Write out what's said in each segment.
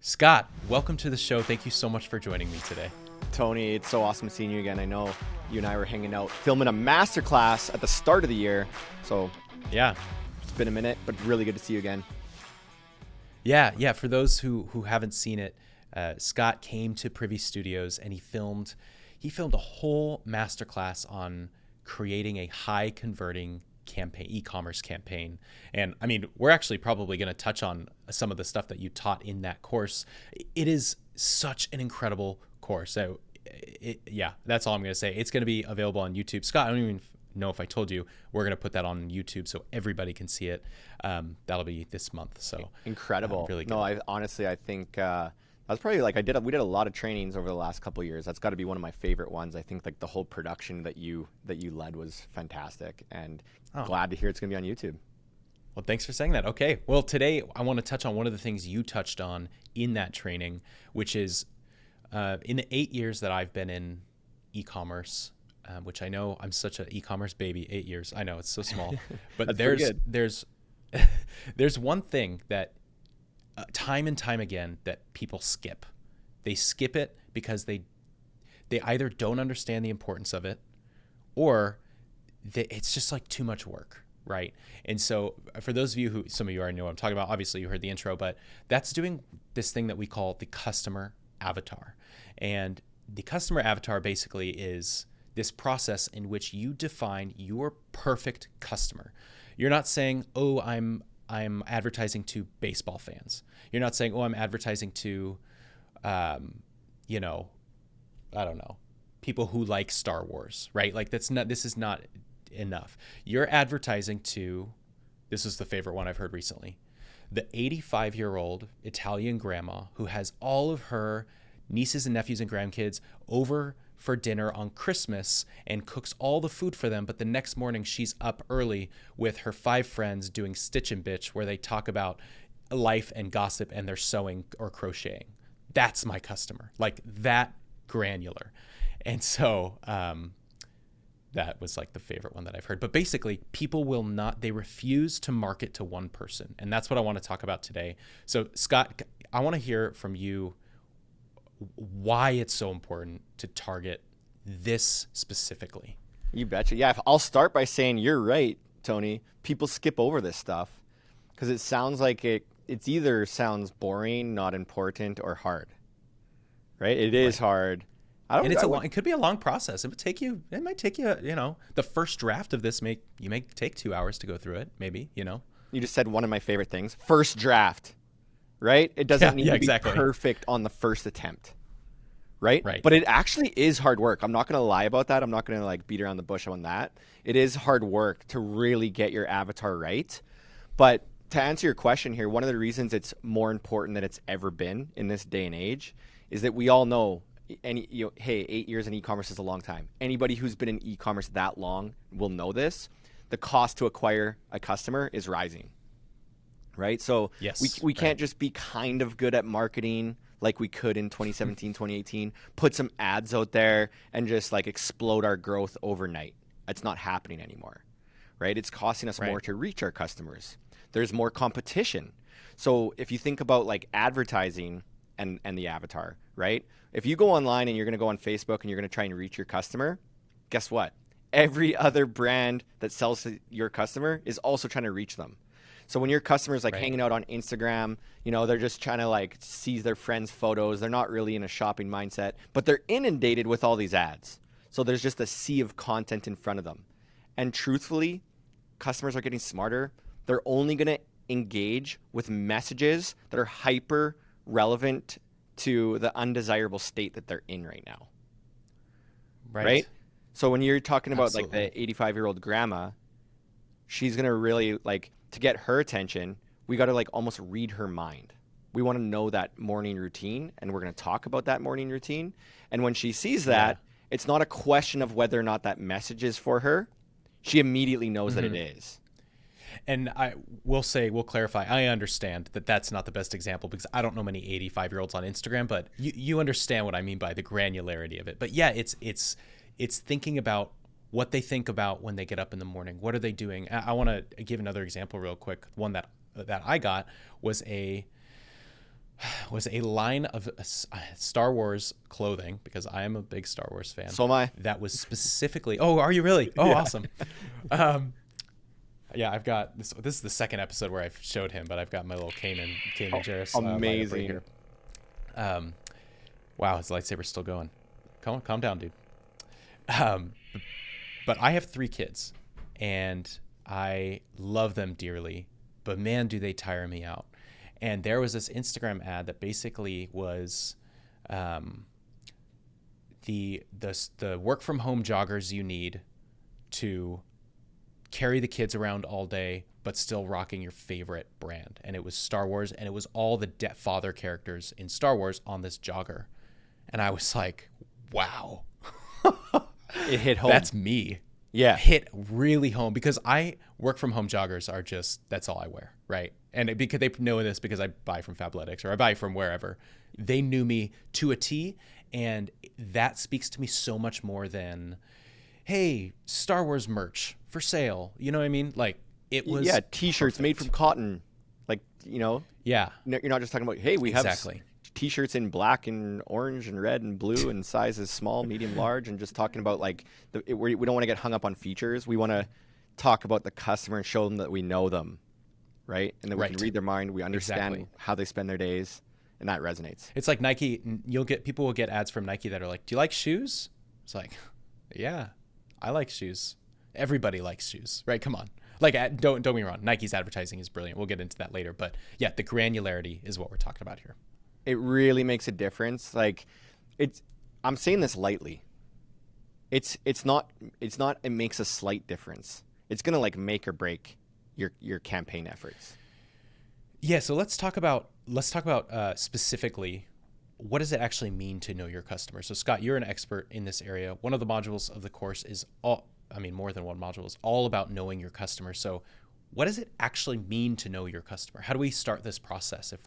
Scott, welcome to the show. Thank you so much for joining me today. Tony, it's so awesome seeing you again. I know you and I were hanging out filming a masterclass at the start of the year. So Yeah. it's been a minute, but really good to see you again. Yeah. For those who haven't seen it, Scott came to Privy Studios and he filmed a whole masterclass on creating a high converting campaign, e-commerce campaign. And I mean, we're actually probably going to touch on some of the stuff that you taught in that course. It is such an incredible course. So that's all I'm going to say. It's going to be available on YouTube. Scott, I don't even know if I told you, we're going to put that on YouTube so everybody can see it. That'll be this month. So Incredible. Really good. No, I think that's probably we did a lot of trainings over the last couple of years. That's got to be one of my favorite ones. I think like the whole production that you led was fantastic, and glad to hear it's going to be on YouTube. Well, thanks for saying that. Okay. Well, today I want to touch on one of the things you touched on in that training, which is in the 8 years that I've been in e-commerce, which I know I'm such an e-commerce baby. 8 years. I know it's so small, but there's one thing that time and time again that people skip. They skip it because they either don't understand the importance of it, or it's just like too much work, right? And so for those of you who, some of you already know what I'm talking about, obviously you heard the intro, but that's doing this thing that we call the customer avatar. And the customer avatar basically is this process in which you define your perfect customer. You're not saying, oh, I'm advertising to baseball fans. You're not saying, oh, I'm advertising to, I don't know, people who like Star Wars, right? Like this is not enough. You're advertising to, this is the favorite one I've heard recently, the 85-year-old Italian grandma who has all of her nieces and nephews and grandkids over for dinner on Christmas and cooks all the food for them. But the next morning she's up early with her 5 friends doing Stitch and Bitch, where they talk about life and gossip and they're sewing or crocheting. That's my customer, like that granular. And so that was like the favorite one that I've heard. But basically, people they refuse to market to one person. And that's what I want to talk about today. So Scott, I want to hear from you why it's so important to target this specifically. You betcha. Yeah, I'll start by saying you're right, Tony. People skip over this stuff because it sounds like it's either sounds boring, not important, or hard. Right? It is hard. It could be a long process. It might take you, the first draft of this may take 2 hours to go through it, maybe, You just said one of my favorite things. First draft. Right? It doesn't need to be perfect on the first attempt. Right? But it actually is hard work. I'm not going to lie about that. I'm not going to beat around the bush on that. It is hard work to really get your avatar right. But to answer your question here, one of the reasons it's more important than it's ever been in this day and age is that we all know, hey, 8 years in e-commerce is a long time. Anybody who's been in e-commerce that long will know this. The cost to acquire a customer is rising. Right? So we can't just be kind of good at marketing like we could in 2017, 2018, put some ads out there and just explode our growth overnight. It's not happening anymore, right? It's costing us more to reach our customers. There's more competition. So if you think about advertising and the avatar, right? If you go online and you're going to go on Facebook and you're going to try and reach your customer, guess what? Every other brand that sells to your customer is also trying to reach them. So when your customer's hanging out on Instagram, they're just trying to see their friends' photos. They're not really in a shopping mindset, but they're inundated with all these ads. So there's just a sea of content in front of them. And truthfully, customers are getting smarter. They're only going to engage with messages that are hyper relevant to the undesirable state that they're in right now. Right? So when you're talking about the 85-year-old grandma, she's going to really to get her attention, we got to almost read her mind. We want to know that morning routine, and we're going to talk about that morning routine. And when she sees that, it's not a question of whether or not that message is for her. She immediately knows that it is. And we'll clarify, I understand that that's not the best example because I don't know many 85-year-olds on Instagram, but you understand what I mean by the granularity of it. But yeah, it's thinking about what they think about when they get up in the morning. What are they doing? I want to give another example real quick. One that I got was was a line of Star Wars clothing, because I am a big Star Wars fan. So am I. That was specifically. Oh, are you really? Oh, yeah. Awesome. Yeah, I've got this. This is the second episode where I've showed him, but I've got my little Kanan Jarrus. Amazing. Wow, his lightsaber's still going. Calm down, dude. But I have 3 kids, and I love them dearly, but man, do they tire me out. And there was this Instagram ad that basically was the work from home joggers you need to carry the kids around all day, but still rocking your favorite brand. And it was Star Wars, and it was all the father characters in Star Wars on this jogger. And I was like, wow. It hit home. That's me. Yeah. Hit really home, because I work from home joggers are just, that's all I wear. Right. And because they know this because I buy from Fabletics or I buy from wherever. They knew me to a T. And that speaks to me so much more than, hey, Star Wars merch for sale. You know what I mean? Like, it was. Yeah. T-shirts made from cotton. Like, Yeah. You're not just talking about, hey, we have T-shirts in black and orange and red and blue and sizes small, medium, large, and just talking about like we don't want to get hung up on features. We want to talk about the customer and show them that we know them, right? And that we can read their mind. We understand how they spend their days, and that resonates. It's like Nike. People will get ads from Nike that are like, "Do you like shoes?" It's like, yeah, I like shoes. Everybody likes shoes, right? Come on. Like, don't get me wrong. Nike's advertising is brilliant. We'll get into that later, but yeah, the granularity is what we're talking about here. It really makes a difference. Like, I'm saying this lightly. It's not it makes a slight difference. It's going to like make or break your campaign efforts. Yeah, so let's talk about specifically, what does it actually mean to know your customer? So Scott, you're an expert in this area. One of the modules of the course is more than one module is all about knowing your customer. So what does it actually mean to know your customer? How do we start this process if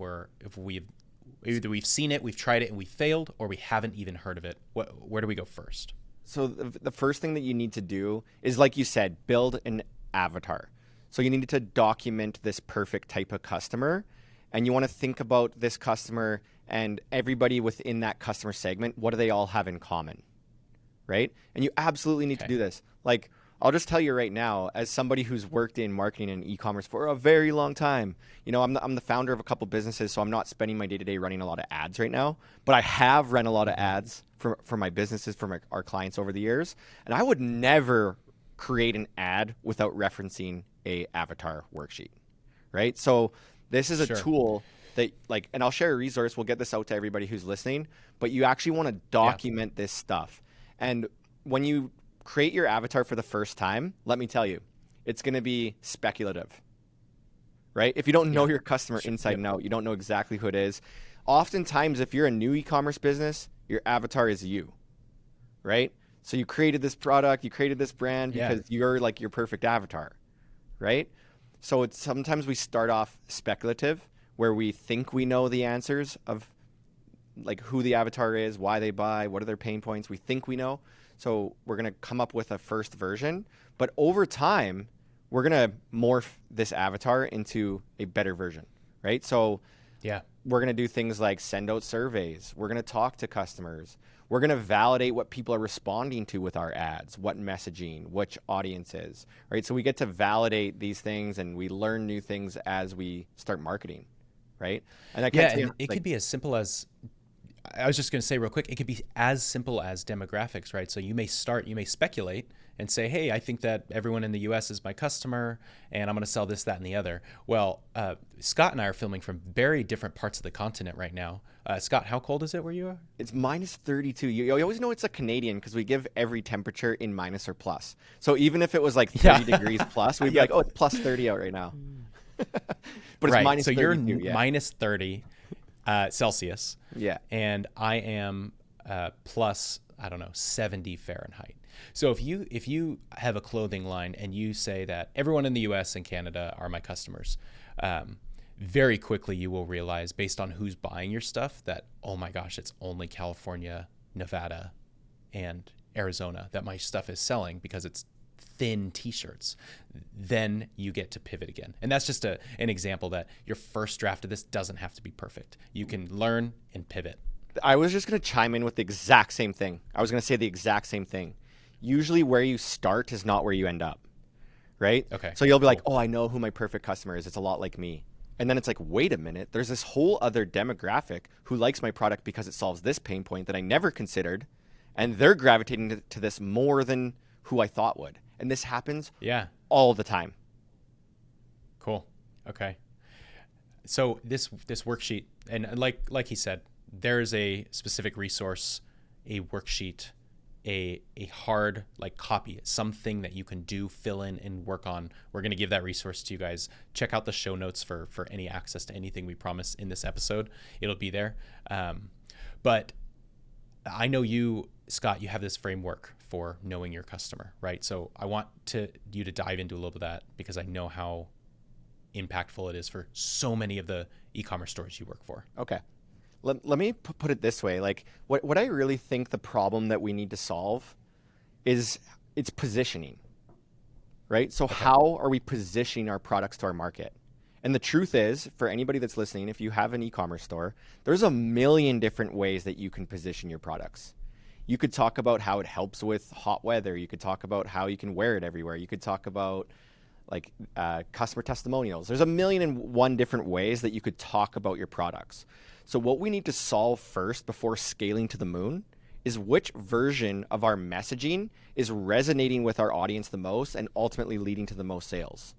either we've seen it, we've tried it, and we failed, or we haven't even heard of it? Where do we go first? So the first thing that you need to do is, like you said, build an avatar. So you need to document this perfect type of customer, and you want to think about this customer and everybody within that customer segment. What do they all have in common, right? And you absolutely need to do this. Like, I'll just tell you right now, as somebody who's worked in marketing and e-commerce for a very long time, I'm the founder of a couple businesses, so I'm not spending my day-to-day running a lot of ads right now, but I have run a lot of ads for my businesses, for our clients over the years, and I would never create an ad without referencing a avatar worksheet, right? So this is a tool that, like, and I'll share a resource. We'll get this out to everybody who's listening, but you actually want to document this stuff. And when you create your avatar for the first time, let me tell you, it's going to be speculative, right? If you don't know your customer inside and out, you don't know exactly who it is. Oftentimes, if you're a new e-commerce business, your avatar is you, right? So you created this product, you created this brand because you're like your perfect avatar, right? So sometimes we start off speculative, where we think we know the answers of like who the avatar is, why they buy, what are their pain points. We think we know. So we're going to come up with a first version, but over time, we're going to morph this avatar into a better version, right? So we're going to do things like send out surveys. We're going to talk to customers. We're going to validate what people are responding to with our ads, what messaging, which audiences, right? So we get to validate these things, and we learn new things as we start marketing, right? And it could be as simple as, I was just going to say real quick, it could be as simple as demographics, right? So you may speculate and say, hey, I think that everyone in the US is my customer, and I'm going to sell this, that, and the other. Well, Scott and I are filming from very different parts of the continent right now. Scott, how cold is it where you are? It's minus 32. You always know it's a Canadian because we give every temperature in minus or plus. So even if it was like 30 degrees plus, we'd be like, oh, it's plus 30 out right now. But it's minus 32. So you're minus 30. Celsius. Yeah. And I am plus, 70 Fahrenheit. So if you have a clothing line and you say that everyone in the US and Canada are my customers, very quickly you will realize, based on who's buying your stuff, that, oh my gosh, it's only California, Nevada, and Arizona that my stuff is selling, because it's thin t-shirts, then you get to pivot again. And that's just an example that your first draft of this doesn't have to be perfect. You can learn and pivot. I was just going to chime in with the exact same thing. I was going to say the exact same thing. Usually where you start is not where you end up, right? Okay. So you'll be like, oh, I know who my perfect customer is. It's a lot like me. And then it's like, wait a minute, there's this whole other demographic who likes my product because it solves this pain point that I never considered. And they're gravitating to this more than who I thought would. And this happens all the time. Cool. Okay. So this worksheet, and like he said, there's a specific resource, a worksheet, a hard copy, something that you can do, fill in, and work on. We're going to give that resource to you guys. Check out the show notes for any access to anything we promise in this episode. It'll be there. But I know you, Scott, you have this framework for knowing your customer, right? So I want you to dive into a little bit of that, because I know how impactful it is for so many of the e-commerce stores you work for. Okay. Let me put it this way. Like what I really think the problem that we need to solve is it's positioning, right? So how are we positioning our products to our market? And the truth is, for anybody that's listening, if you have an e-commerce store, there's a million different ways that you can position your products. You could talk about how it helps with hot weather. You could talk about how you can wear it everywhere. You could talk about customer testimonials. There's a million and one different ways that you could talk about your products. So what we need to solve first before scaling to the moon is which version of our messaging is resonating with our audience the most and ultimately leading to the most sales,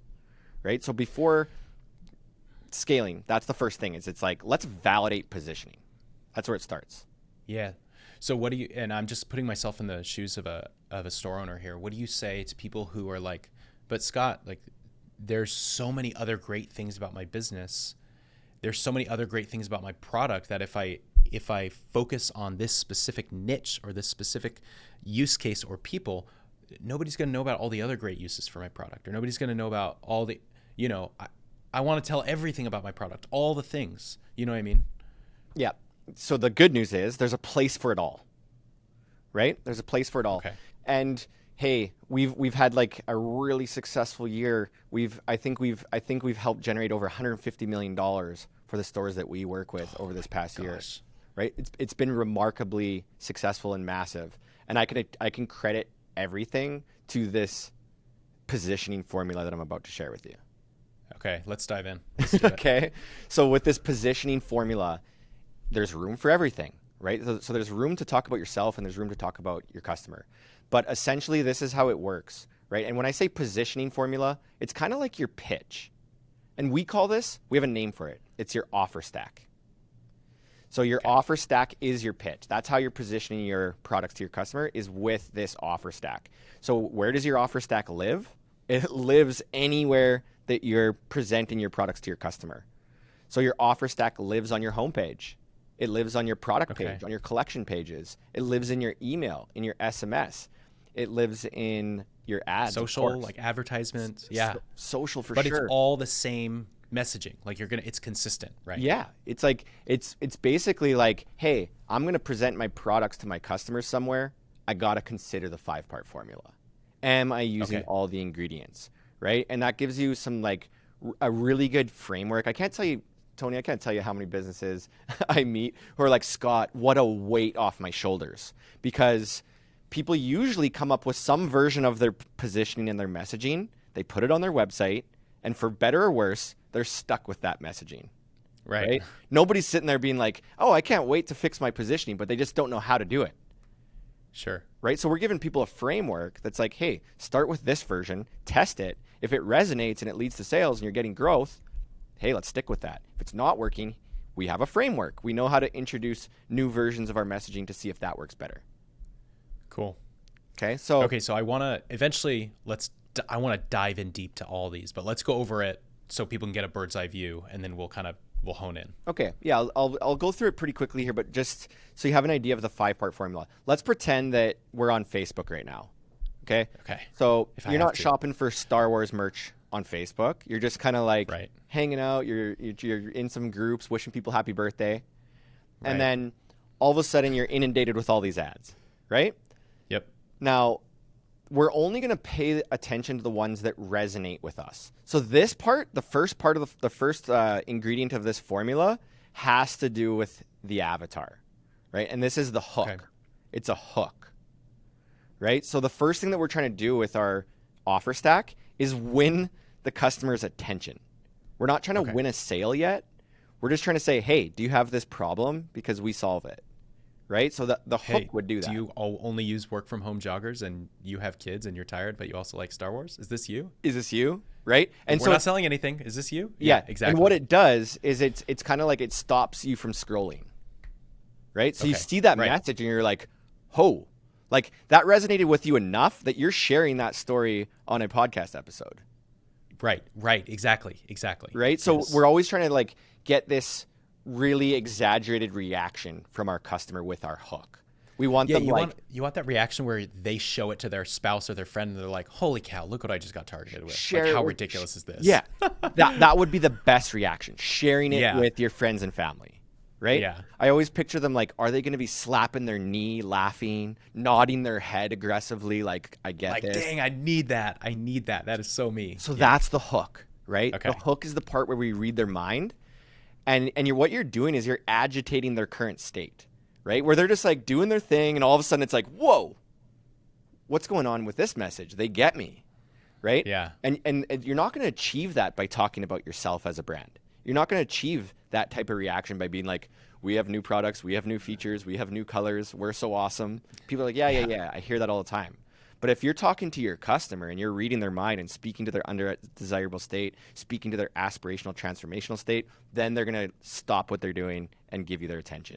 right? So before scaling, that's the first thing. It's like, let's validate positioning. That's where it starts. Yeah. So what do you, and I'm just putting myself in the shoes of a store owner here. What do you say to people who are like, but Scott, there's so many other great things about my business. There's so many other great things about my product that if I focus on this specific niche or this specific use case or people, nobody's going to know about all the other great uses for my product, or nobody's going to know about all the, I want to tell everything about my product, all the things, you know what I mean? Yeah. So the good news is there's a place for it all, right? There's a place for it all. Okay. And hey, we've had a really successful year. I think we've helped generate over $150 million for the stores that we work with over this past year, right? It's been remarkably successful and massive. And I can credit everything to this positioning formula that I'm about to share with you. Okay, let's dive in. Okay. So with this positioning formula, there's room for everything, right? So there's room to talk about yourself and there's room to talk about your customer. But essentially, this is how it works, right? And when I say positioning formula, it's kind of like your pitch. And we have a name for it. It's your offer stack. So your offer stack is your pitch. That's how you're positioning your products to your customer, is with this offer stack. So where does your offer stack live? It lives anywhere that you're presenting your products to your customer. So your offer stack lives on your homepage. It lives on your product page, on your collection pages. It lives in your email, in your SMS. It lives in your ads. Social, like advertisements. Yeah. Social for sure. But it's all the same messaging. It's consistent, right? Yeah. It's basically like, hey, I'm going to present my products to my customers somewhere. I got to consider the 5-part formula. Am I using all the ingredients, right? And that gives you some a really good framework. I can't tell you, Tony, I can't tell you how many businesses I meet who are like, Scott, what a weight off my shoulders. Because people usually come up with some version of their positioning and their messaging. They put it on their website, and for better or worse, they're stuck with that messaging. Right? Nobody's sitting there being like, oh, I can't wait to fix my positioning, but they just don't know how to do it. Sure. Right? So we're giving people a framework that's like, hey, start with this version, test it. If it resonates and it leads to sales and you're getting growth, hey, let's stick with that. If it's not working, we have a framework. We know how to introduce new versions of our messaging to see if that works better. Cool. Okay. So I want to eventually I want to dive in deep to all these, but let's go over it so people can get a bird's eye view, and then we'll hone in. Okay. Yeah. I'll go through it pretty quickly here, but just so you have an idea of the 5-part formula. Let's pretend that we're on Facebook right now. Okay. Okay. So you're not shopping for Star Wars merch on Facebook. You're just kind of hanging out. You're in some groups wishing people happy birthday. And then all of a sudden you're inundated with all these ads, right? Yep. Now, we're only going to pay attention to the ones that resonate with us. So this part, the first part of the first ingredient of this formula has to do with the avatar, right? And this is the hook. Okay. It's a hook, right? So the first thing that we're trying to do with our offer stack is win the customer's attention. We're not trying to win a sale yet. We're just trying to say, hey, do you have this problem? Because we solve it. Right? So the hook would do that. Do you only use work from home joggers and you have kids and you're tired, but you also like Star Wars? Is this you? Is this you? Right? And we're not selling anything. Is this you? Yeah, exactly. And what it does is it's kind of like it stops you from scrolling. Right? So you see that message and you're like, oh, like that resonated with you enough that you're sharing that story on a podcast episode. Right. Exactly. Right? So we're always trying to like get this really exaggerated reaction from our customer with our hook. We want them you want that reaction where they show it to their spouse or their friend and they're like, holy cow, look what I just got targeted with. Like, how ridiculous is this? Yeah. that would be the best reaction. Sharing it with your friends and family. Right? Yeah. I always picture them like, are they going to be slapping their knee, laughing, nodding their head aggressively like, I get this. Like, dang, I need that. That is so me. So that's the hook, right? Okay. The hook is the part where we read their mind. And what you're doing is you're agitating their current state, right? Where they're just like doing their thing and all of a sudden it's like, whoa, what's going on with this message? They get me, right? Yeah. And you're not going to achieve that by talking about yourself as a brand. You're not going to achieve that type of reaction by being like, we have new products, we have new features, we have new colors, we're so awesome. People are like, yeah. I hear that all the time. But if you're talking to your customer and you're reading their mind and speaking to their undesirable state, speaking to their aspirational transformational state, then they're going to stop what they're doing and give you their attention.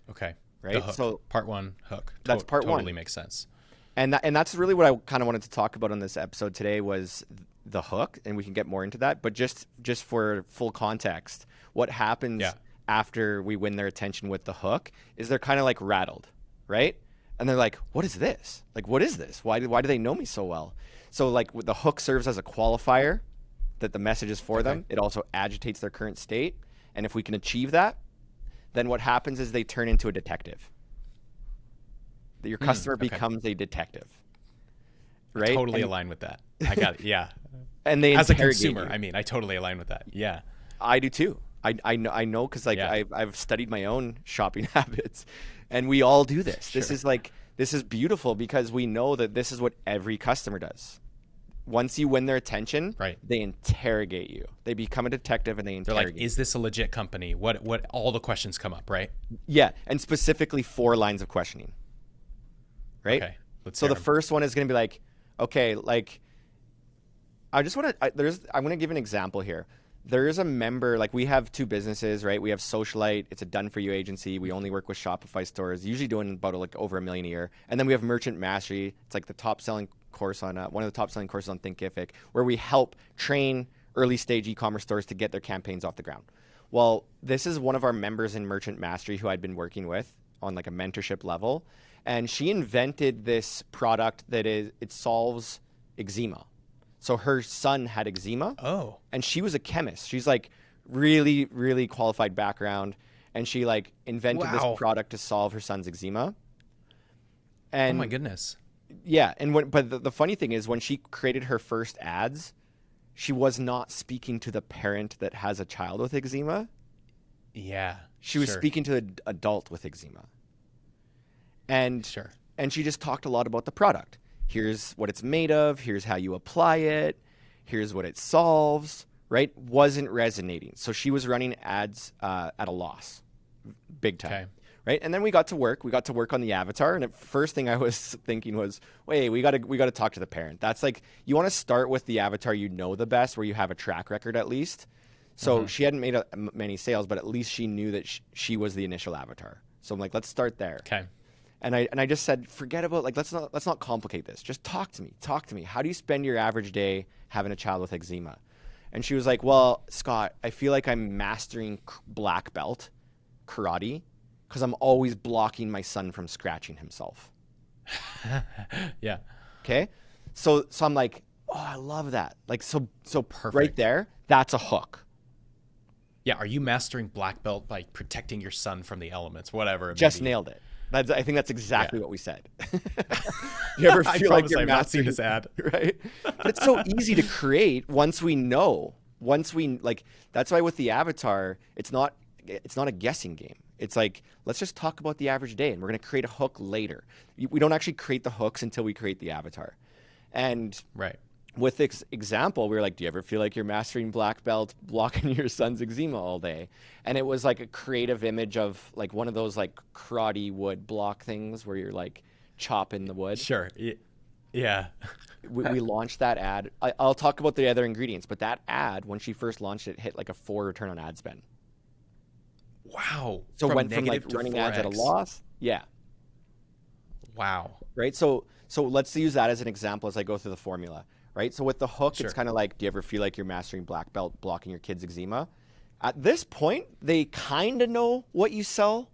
Okay. Right? So part one, hook. That's part one. Totally makes sense. And that's really what I kind of wanted to talk about on this episode today was the hook, and we can get more into that. But just for full context, what happens after we win their attention with the hook is they're kind of like rattled, right? And they're like, what is this? Like, what is this? Why do they know me so well? So like the hook serves as a qualifier that the message is for them. It also agitates their current state. And if we can achieve that, then what happens is they turn into a detective. Your customer becomes a detective. Right? I totally align with that. I got it. Yeah. And they as a consumer, I totally align with that. Yeah. I do too. I know because I've studied my own shopping habits. And we all do this. Sure. This is beautiful because we know that this is what every customer does. Once you win their attention, they interrogate you. They become a detective and they interrogate. They're like, is this a legit company? What all the questions come up, right? Yeah, and specifically 4 lines of questioning. Right? Okay. So the first one is going to be like, okay, like I'm going to give an example here. There is a member, like we have 2 businesses, right? We have Socialite. It's a done-for-you agency. We only work with Shopify stores, usually doing about like over $1 million a year. And then we have Merchant Mastery. It's like the top-selling course on one of the top-selling courses on Thinkific, where we help train early-stage e-commerce stores to get their campaigns off the ground. Well, this is one of our members in Merchant Mastery who I'd been working with on like a mentorship level, and she invented this product that it solves eczema. So her son had eczema. Oh. And she was a chemist. She's like really, really qualified background. And she like invented this product to solve her son's eczema. And oh my goodness. Yeah. And but the funny thing is when she created her first ads, she was not speaking to the parent that has a child with eczema. Yeah. She was speaking to an adult with eczema. And she just talked a lot about the product. Here's what it's made of. Here's how you apply it. Here's what it solves, right? Wasn't resonating. So she was running ads at a loss, big time, right? And then we got to work. We got to work on the avatar. And the first thing I was thinking was, wait, we got to talk to the parent. That's like, you want to start with the avatar you know the best, where you have a track record at least. So she hadn't made many sales, but at least she knew that she was the initial avatar. So I'm like, let's start there. Okay. And I just said, forget about like let's not complicate this. Just talk to me. Talk to me. How do you spend your average day having a child with eczema? And she was like, well, Scott, I feel like I'm mastering black belt karate because I'm always blocking my son from scratching himself. Yeah. Okay. So I'm like, oh, I love that. Like so perfect. Right there, that's a hook. Yeah, are you mastering black belt by protecting your son from the elements, whatever? Just nailed it. I think that's exactly what we said. You ever feel like you're I've not seen this ad, right? But it's so easy to create once we know. Once we like, that's why with the avatar, it's not a guessing game. It's like, let's just talk about the average day, and we're going to create a hook later. We don't actually create the hooks until we create the avatar. And with this example, we were like, do you ever feel like you're mastering black belt blocking your son's eczema all day? And it was like a creative image of like one of those like karate wood block things where you're like chopping the wood. Sure. Yeah. we launched that ad. I'll talk about the other ingredients, but that ad, when she first launched it, hit like a 4 return on ad spend. Wow. So went from like running 4x. Ads at a loss. Yeah. Wow. Right. So let's use that as an example as I go through the formula. Right. So with the hook, it's kind of like, do you ever feel like you're mastering black belt blocking your kid's eczema? At this point, they kind of know what you sell,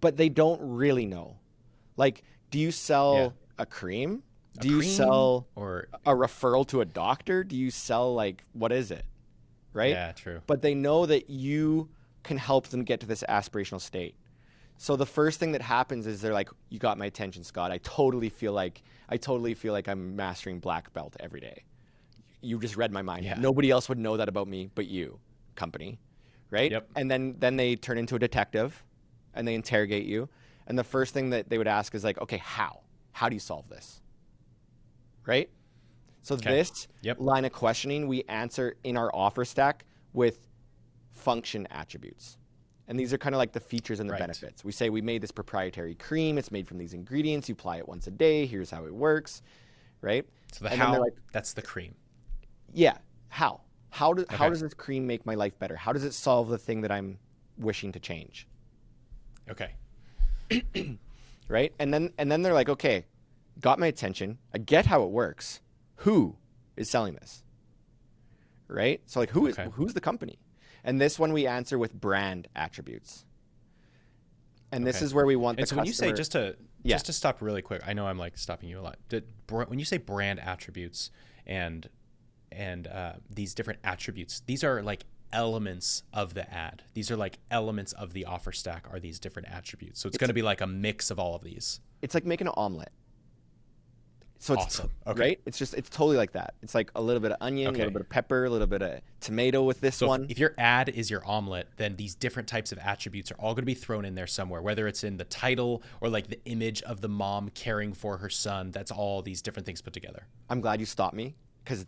but they don't really know. Like, do you sell a cream? Do you sell or a referral to a doctor? Do you sell like, what is it? Right. Yeah, true. But they know that you can help them get to this aspirational state. So the first thing that happens is they're like, you got my attention, Scott. I totally feel like I'm mastering black belt every day. You just read my mind. Yeah. Nobody else would know that about me but you, company. Right? Yep. And then they turn into a detective and they interrogate you. And the first thing that they would ask is like, okay, how? How do you solve this? Right? So this line of questioning we answer in our offer stack with function attributes. And these are kind of like the features and the benefits. We say we made this proprietary cream. It's made from these ingredients. You apply it once a day. Here's how it works. Right? So how, that's the cream. Yeah. How? How does this cream make my life better? How does it solve the thing that I'm wishing to change? Okay. Right? And then they're like, okay, got my attention. I get how it works. Who is selling this? Right? So like who's the company? And this one we answer with brand attributes. And this is where we want the customer. And so when you say, just to stop really quick, I know I'm like stopping you a lot. When you say brand attributes and these different attributes, these are like elements of the ad. These are like elements of the offer stack are these different attributes. So it's going to be like a mix of all of these. It's like making an omelet. So it's awesome. Right? It's totally like that. It's like a little bit of onion, a little bit of pepper, a little bit of tomato with this one. If your ad is your omelet, then these different types of attributes are all going to be thrown in there somewhere, whether it's in the title or like the image of the mom caring for her son. That's all these different things put together. I'm glad you stopped me because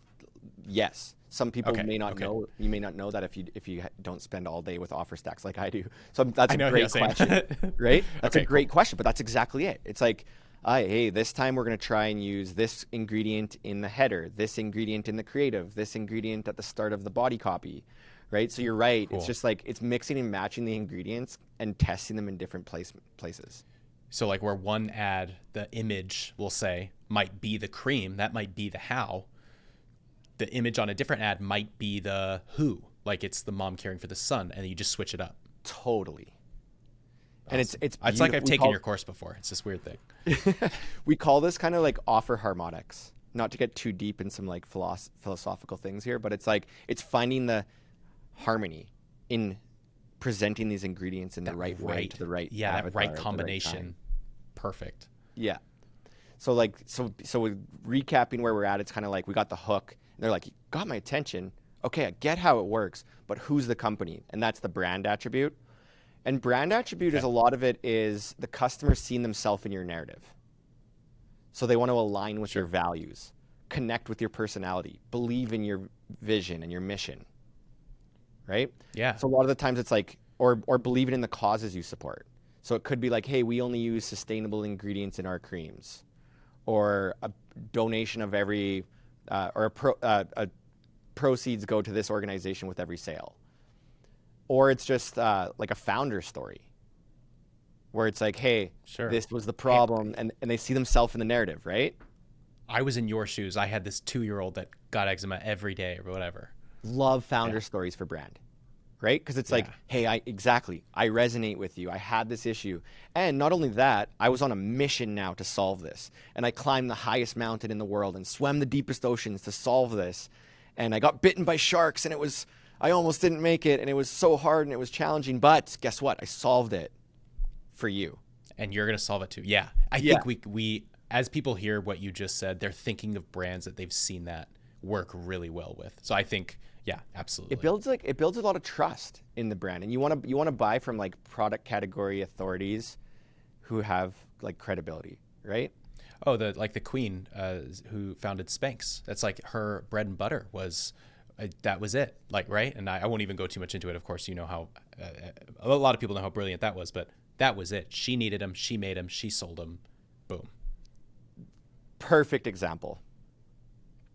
yes, some people may not know. You may not know that if you don't spend all day with offer stacks like I do. So that's a great question, right? That's a great question, but that's exactly it. It's like, hey, this time we're going to try and use this ingredient in the header, this ingredient in the creative, this ingredient at the start of the body copy, right? So you're right. Cool. It's just like it's mixing and matching the ingredients and testing them in different places. So like where one ad, the image will say might be the cream, that might be the how. The image on a different ad might be the who, like it's the mom caring for the son, and you just switch it up. Totally. And it's like I've taken your course before. It's this weird thing. We call this kind of like offer harmonics. Not to get too deep in some like philosophical things here, but it's like it's finding the harmony in presenting these ingredients in the right way to the right that right combination. Perfect. Yeah. So with recapping where we're at, it's kind of like we got the hook. And they're like, you got my attention. Okay, I get how it works, but who's the company? And that's the brand attribute. And brand attribute is a lot of it is the customer seeing themselves in your narrative. So they want to align with your values, connect with your personality, believe in your vision and your mission, right? Yeah. So a lot of the times it's like, or believing in the causes you support. So it could be like, hey, we only use sustainable ingredients in our creams, or a donation of every, proceeds go to this organization with every sale. Or it's just like a founder story where it's like, hey, this was the problem. And they see themselves in the narrative, right? I was in your shoes. I had this 2-year-old that got eczema every day or whatever. Love founder stories for brand, right? Because it's like, hey, I resonate with you. I had this issue. And not only that, I was on a mission now to solve this. And I climbed the highest mountain in the world and swam the deepest oceans to solve this. And I got bitten by sharks and it was I almost didn't make it, and it was so hard and it was challenging, but guess what? I solved it for you. And you're going to solve it too. Yeah. I think we, as people hear what you just said, they're thinking of brands that they've seen that work really well with. So I think, yeah, absolutely. It builds a lot of trust in the brand, and you want to buy from like product category authorities who have like credibility, right? Oh, the queen who founded Spanx. That's like her bread and butter was that was it, like, right? And I won't even go too much into it. Of course, you know how a lot of people know how brilliant that was, but that was it. She needed them. She made them. She sold them. Boom. Perfect example.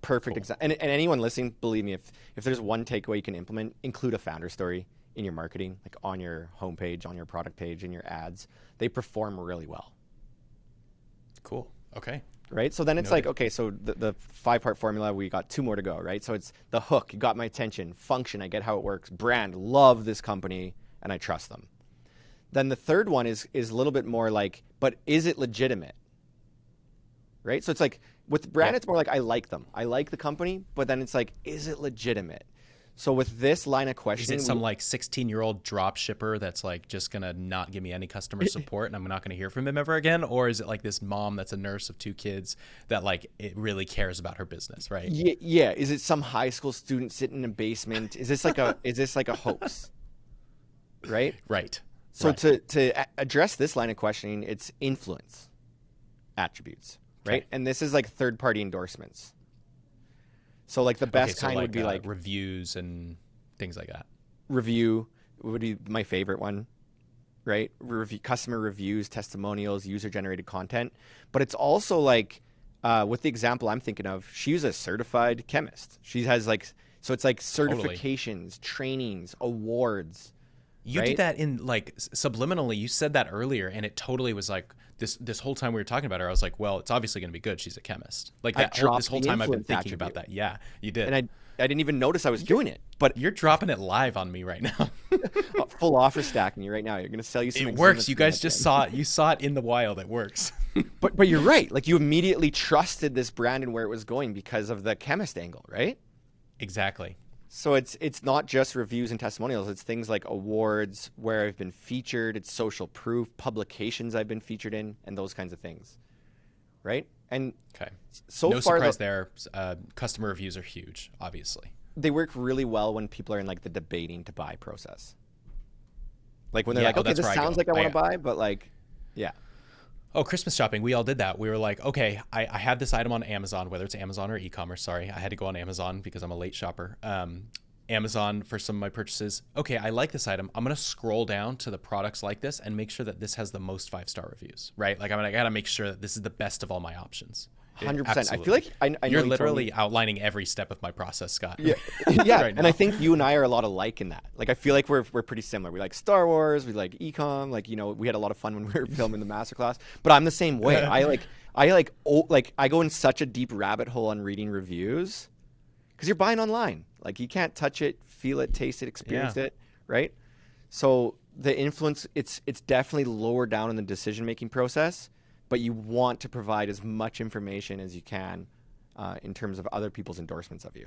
Perfect example. And anyone listening, believe me, if there's one takeaway you can implement, include a founder story in your marketing, like on your homepage, on your product page, in your ads. They perform really well. Cool. Okay. Right? So then it's like, okay, so the 5-part formula, we got 2 more to go, right? So it's the hook, you got my attention, function, I get how it works, brand, love this company, and I trust them. Then the third one is a little bit more like, but is it legitimate? Right? So it's like, with brand, it's more like, I like them. I like the company, but then it's like, is it legitimate? So with this line of questioning, is it some like 16-year-old drop shipper that's like just gonna not give me any customer support and I'm not gonna hear from him ever again, or is it like this mom that's a nurse of 2 kids that like it really cares about her business, right? Yeah. Is it some high school student sitting in a basement? Is this like a hoax? Right. Right. So to address this line of questioning, it's influence attributes, right? Okay. And this is like third-party endorsements. So like the best kind would be like reviews and things like that. Review would be my favorite one, right? Customer reviews, testimonials, user-generated content. But it's also like, with the example I'm thinking of, she's a certified chemist. She has like, so it's like certifications, trainings, awards. You did that in like subliminally. You said that earlier, and it totally was like this whole time we were talking about her. I was like, well, it's obviously going to be good. She's a chemist. Like that. This whole time I've been thinking about that. Yeah, you did. And I didn't even notice I was doing it. But you're dropping it live on me right now. Full offer stacking you right now. You're going to sell you some. It works. You guys just saw it. You saw it in the wild. It works. But you're right. Like you immediately trusted this brand and where it was going because of the chemist angle, right? Exactly. So it's not just reviews and testimonials. It's things like awards, where I've been featured. It's social proof, publications I've been featured in, and those kinds of things, right? And no surprise there. Customer reviews are huge, obviously. They work really well when people are in like the debating to buy process. Like when they're like, okay, this sounds like I want to buy, but like, yeah. Oh, Christmas shopping. We all did that. We were like, okay, I have this item on Amazon, whether it's Amazon or e-commerce. Sorry, I had to go on Amazon because I'm a late shopper. Amazon for some of my purchases. Okay, I like this item. I'm going to scroll down to the products like this and make sure that this has the most 5-star reviews, right? Like I got to make sure that this is the best of all my options. 100%. I feel like I know you're literally outlining every step of my process, Scott. Yeah, yeah. Right, and I think you and I are a lot alike in that. Like I feel like we're pretty similar. We like Star Wars. We like ecom. Like we had a lot of fun when we were filming the masterclass. But I'm the same way. I go in such a deep rabbit hole on reading reviews because you're buying online. Like you can't touch it, feel it, taste it, experience it, right? So the influence, it's definitely lower down in the decision making process. But you want to provide as much information as you can in terms of other people's endorsements of you.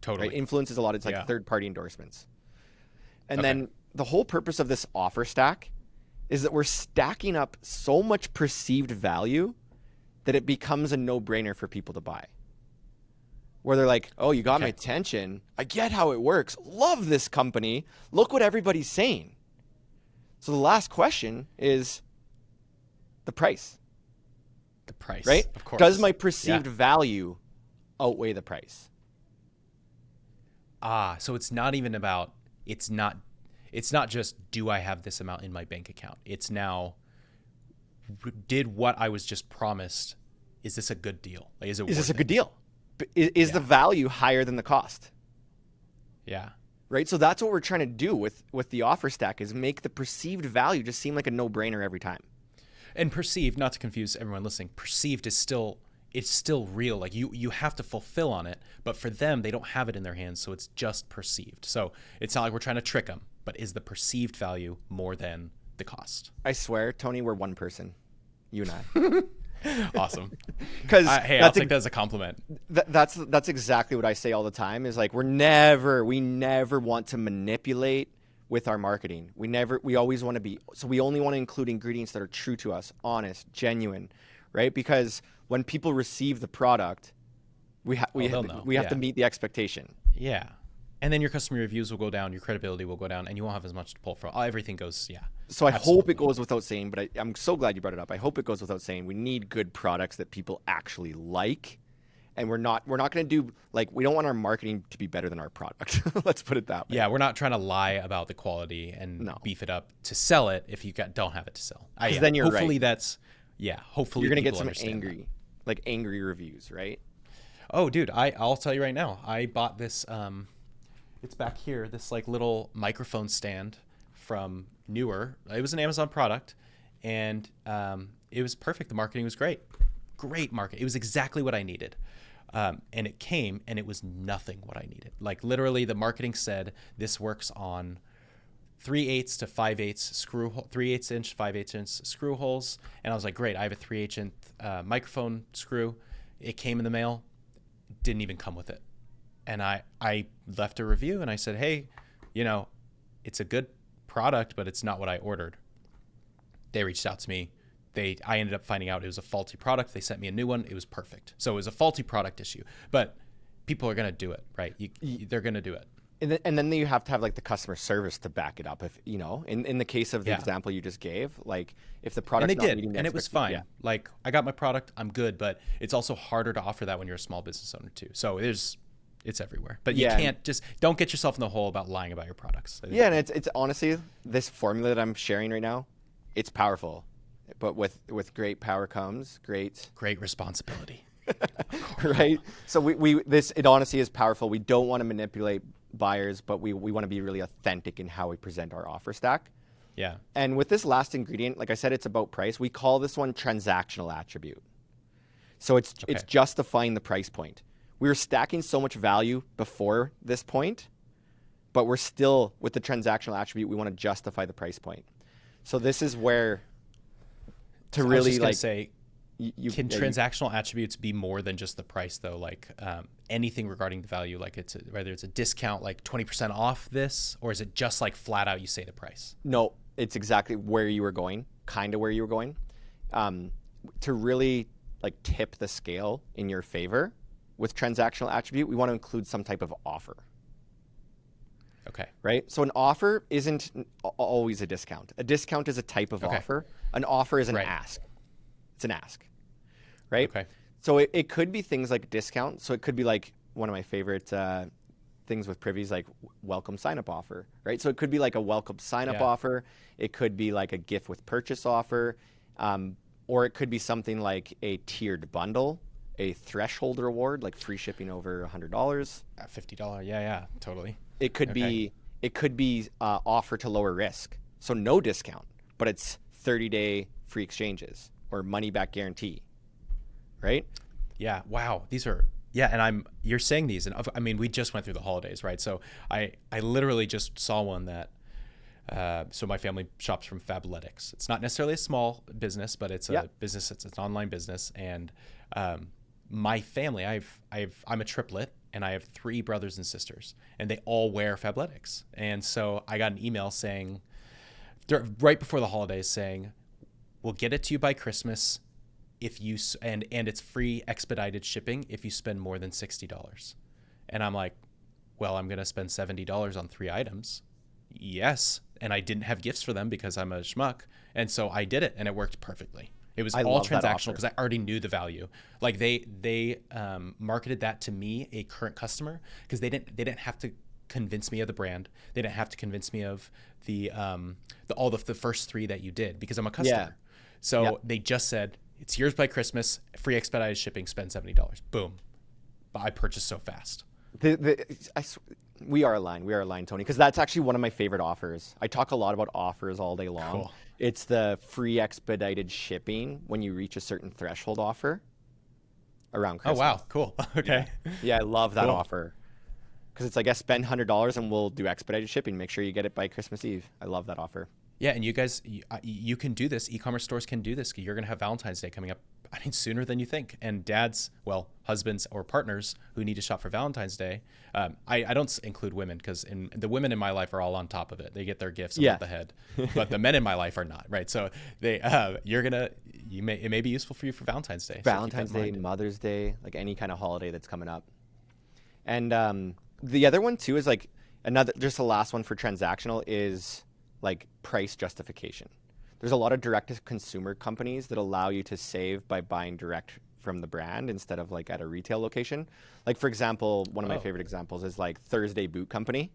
Totally. Right? Influence is a lot. It's like third-party endorsements. And then the whole purpose of this offer stack is that we're stacking up so much perceived value that it becomes a no-brainer for people to buy. Where they're like, oh, you got my attention. I get how it works. Love this company. Look what everybody's saying. So the last question is, the price. The price, right? Of course. Does my perceived value outweigh the price? So it's not even about, it's not just, do I have this amount in my bank account? It's now, did what I was just promised, is this a good deal? Like, is this a good deal? Is the value higher than the cost? Yeah. Right? So that's what we're trying to do with the offer stack, is make the perceived value just seem like a no-brainer every time. And perceived, not to confuse everyone listening, perceived is still, it's still real. Like you have to fulfill on it, but for them, they don't have it in their hands, so it's just perceived. So it's not like we're trying to trick them, but is the perceived value more than the cost? I swear, Tony, we're one person, you and I. Awesome. Because hey, I'll take that as a compliment. That's exactly what I say all the time. Is like we never want to manipulate with our marketing. We always want to be. So we only want to include ingredients that are true to us, honest, genuine, right? Because when people receive the product, we have to meet the expectation. Yeah. And then your customer reviews will go down, your credibility will go down, and you won't have as much to pull from. Everything goes, So I hope it goes without saying, but I'm so glad you brought it up. I hope it goes without saying. We need good products that people actually like, and we're not going to do we don't want our marketing to be better than our product. Let's put it that way. Yeah, we're not trying to lie about the quality and beef it up to sell it if you don't have it to sell. Then you're hopefully right. Hopefully you're going to get some angry reviews, right? Oh, dude, I'll tell you right now. I bought this. It's back here. This little microphone stand from Newer. It was an Amazon product, and it was perfect. The marketing was great. Great market. It was exactly what I needed. And it came, and it was nothing what I needed. Literally, the marketing said this works on 3/8 to 5/8 screw, 3/8 inch, 5/8 inch screw holes. And I was like, great. I have a 3/8 inch microphone screw. It came in the mail. Didn't even come with it. And I left a review and I said, hey, it's a good product, but it's not what I ordered. They reached out to me. I ended up finding out it was a faulty product. They sent me a new one. It was perfect. So it was a faulty product issue, but people are going to do it, right? They're going to do it. And then you have to have the customer service to back it up. If in the case of the example you just gave, if the product and it was fine. Yeah. I got my product, I'm good, but it's also harder to offer that when you're a small business owner too. So it's everywhere, but you can't don't get yourself in the hole about lying about your products. Yeah, and it's honestly this formula that I'm sharing right now, it's powerful, but with great power comes great responsibility. Right. So it honestly is powerful. We don't want to manipulate buyers, but we want to be really authentic in how we present our offer stack. Yeah. And with this last ingredient, like I said, it's about price. We call this one transactional attribute. So it's justifying the price point. We were stacking so much value before this point, but we're still with the transactional attribute. We want to justify the price point. So this is where I was just gonna say, can transactional attributes be more than just the price though? Anything regarding the value, whether it's a discount, 20% off this, or is it just flat out you say the price? No, it's exactly where you were going, kind of where you were going. To really tip the scale in your favor with transactional attribute, we want to include some type of offer. Okay. Right? So an offer isn't always a discount. A discount is a type of offer. An offer is an ask. It's an ask. Right? Okay. So it could be things like discount. So it could be one of my favorite things with Privy is welcome sign-up offer. Right? So it could be a welcome sign-up offer. It could be a gift with purchase offer. Or it could be something like a tiered bundle, a threshold reward, free shipping over $100. $50. Yeah, totally. It could be offer to lower risk. So no discount, but it's 30-day free exchanges or money back guarantee. Right? Yeah. Wow. These are and you're saying these, and I mean we just went through the holidays, right? So I literally just saw one that so my family shops from Fabletics. It's not necessarily a small business, but it's a business. It's an online business, and my family, I'm a triplet, and I have 3 brothers and sisters, and they all wear Fabletics. And so I got an email saying, right before the holidays, saying, "We'll get it to you by Christmas, if you and it's free expedited shipping if you spend more than $60." And I'm like, well, I'm gonna spend $70 on 3 items. Yes. And I didn't have gifts for them because I'm a schmuck. And so I did it, and it worked perfectly. It was all transactional because I already knew the value. They marketed that to me, a current customer, because they didn't have to convince me of the brand. They didn't have to convince me of the first 3 that you did, because I'm a customer. Yeah. So they just said, it's yours by Christmas, free expedited shipping, spend $70. Boom. But I purchased so fast. We are aligned, Tony, because that's actually one of my favorite offers. I talk a lot about offers all day long. Cool. It's the free expedited shipping when you reach a certain threshold offer around Christmas. Oh, wow. Cool. Okay. Yeah, I love that offer. Because it's I spend $100 and we'll do expedited shipping. Make sure you get it by Christmas Eve. I love that offer. Yeah, and you guys, you can do this. E-commerce stores can do this. You're going to have Valentine's Day coming up I mean, sooner than you think. And dads, well, husbands or partners who need to shop for Valentine's Day. I don't include women because the women in my life are all on top of it. They get their gifts above the head, but the men in my life are not, right? So it may be useful for you for Valentine's Day. Valentine's Day, Mother's Day, like any kind of holiday that's coming up. And the other one too is like just the last one for transactional is like price justification. There's a lot of direct-to-consumer companies that allow you to save by buying direct from the brand instead of like at a retail location. Like for example, one of my favorite examples is like Thursday Boot Company.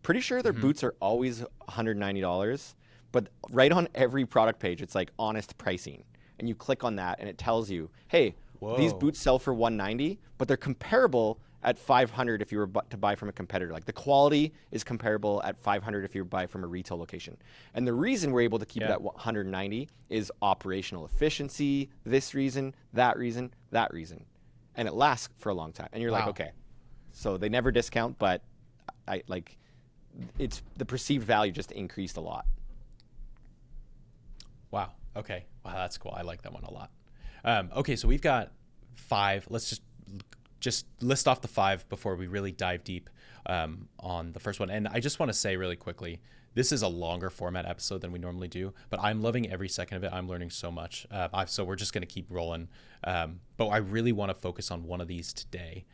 Pretty sure their boots are always $190, but right on every product page, it's like honest pricing. And you click on that and it tells you, hey, these boots sell for $190, but they're comparable at $500 if you were to buy from a competitor. Like the quality is comparable at $500 if you buy from a retail location. And the reason we're able to keep it at $190 is operational efficiency, this reason, that reason, that reason. And it lasts for a long time. And you're like, okay, so they never discount, but it's the perceived value just increased a lot. Wow. Okay. Wow, that's cool. I like that one a lot. Okay, so we've got 5. Let's just list off the 5 before we really dive deep on the first one. And I just want to say really quickly, this is a longer format episode than we normally do, but I'm loving every second of it. I'm learning so much. So we're just going to keep rolling. But I really want to focus on one of these today.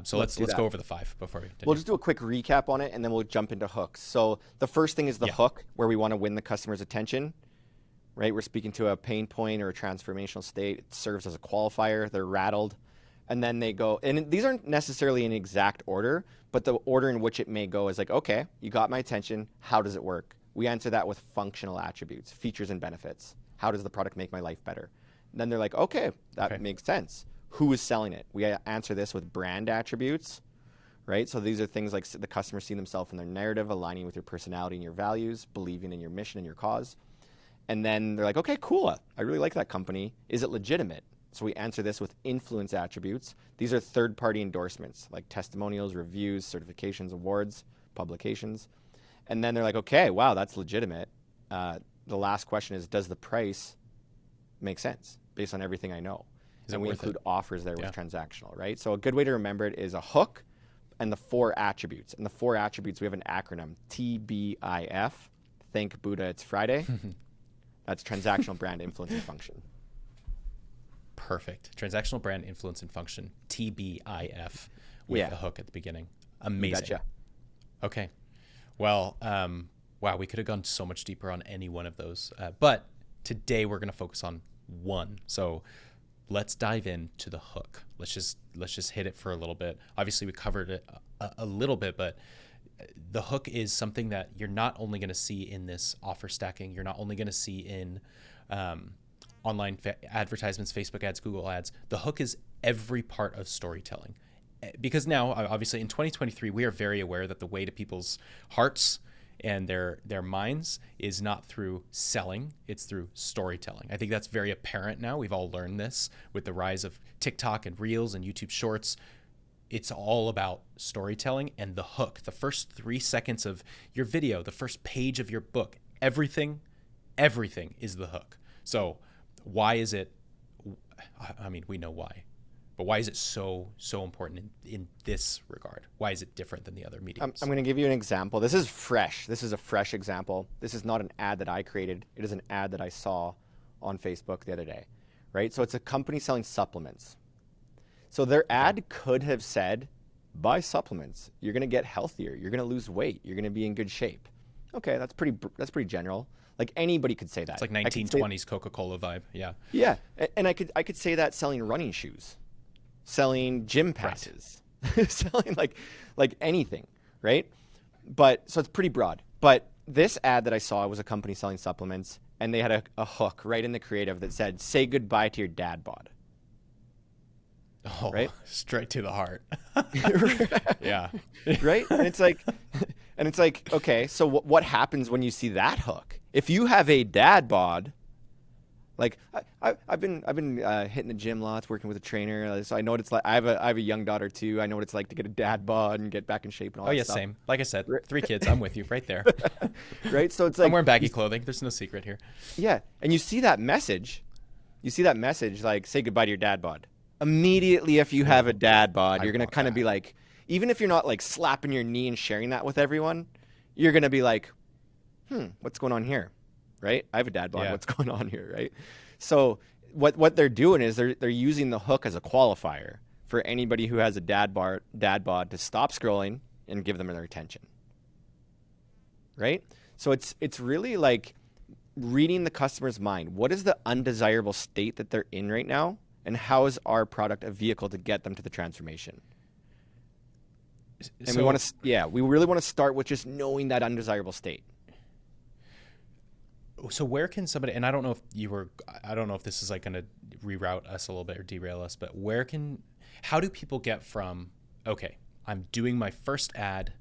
So let's go over the 5 before we We'll just do a quick recap on it, and then we'll jump into hooks. So the first thing is the hook, where we want to win the customer's attention. Right? We're speaking to a pain point or a transformational state. It serves as a qualifier. They're rattled. And then they go, and these aren't necessarily in exact order, but the order in which it may go is like, okay, you got my attention. How does it work? We answer that with functional attributes, features and benefits. How does the product make my life better? And then they're like, okay, that makes sense. Who is selling it? We answer this with brand attributes, right? So these are things like the customer seeing themselves in their narrative, aligning with your personality and your values, believing in your mission and your cause. And then they're like, okay, cool. I really like that company. Is it legitimate? So we answer this with influence attributes. These are third-party endorsements like testimonials, reviews, certifications, awards, publications. And then they're like, okay, wow, that's legitimate. The last question is, does the price make sense based on everything I know? And we include offers there with transactional, right? So a good way to remember it is a hook and the 4 attributes. And the 4 attributes, we have an acronym, TBIF. Thank Buddha, it's Friday. That's transactional brand influence and function. Perfect. Transactional brand influence and function, TBIF, with a hook at the beginning. Amazing. Gotcha. Okay. Well, wow, we could have gone so much deeper on any one of those. But today we're going to focus on one. So let's dive into the hook. Let's just hit it for a little bit. Obviously, we covered it a little bit, but the hook is something that you're not only going to see in this offer stacking, you're not only going to see in online advertisements, Facebook ads, Google ads. The hook is every part of storytelling. Because now, obviously, in 2023, we are very aware that the way to people's hearts and their minds is not through selling, it's through storytelling. I think that's very apparent now. We've all learned this with the rise of TikTok and Reels and YouTube Shorts. It's all about storytelling and the hook. The first 3 seconds of your video, the first page of your book, everything is the hook. So why is it, I mean, we know why, but why is it so important in this regard? Why is it different than the other mediums? I'm going to give you an example. This is fresh. This is a fresh example. This is not an ad that I created. It is an ad that I saw on Facebook the other day, right? So it's a company selling supplements. So their ad could have said, buy supplements. You're going to get healthier. You're going to lose weight. You're going to be in good shape. Okay, that's pretty general. Like anybody could say that. It's like 1920s Coca-Cola vibe. Yeah. Yeah, and I could say that selling running shoes, selling gym passes, selling like anything, right? But so it's pretty broad. But this ad that I saw was a company selling supplements, and they had a hook right in the creative that said, "Say goodbye to your dad bod." Oh, right? Straight to the heart. Yeah. Right? And it's like, okay, so what happens when you see that hook? If you have a dad bod, like I've been hitting the gym lots, working with a trainer, so I know what it's like. I have a young daughter too. I know what it's like to get a dad bod and get back in shape and all that stuff. Same. Like I said, 3 kids. I'm with you right there. Right? So it's like I'm wearing baggy clothing. There's no secret here. Yeah. And you see that message you see that message, like, say goodbye to your dad bod. Immediately, if you have a dad bod, you're going to kind of be like, even if you're not like slapping your knee and sharing that with everyone, you're going to be like, what's going on here? Right? I have a dad bod. Yeah. What's going on here? Right? So what they're doing is they're using the hook as a qualifier for anybody who has a dad bod to stop scrolling and give them their attention. Right? So it's really like reading the customer's mind. What is the undesirable state that they're in right now? And how is our product a vehicle to get them to the transformation? And we really want to start with just knowing that undesirable state. So where can somebody, and I don't know if this is like going to reroute us a little bit or derail us, but how do people get from, okay, I'm doing my first ad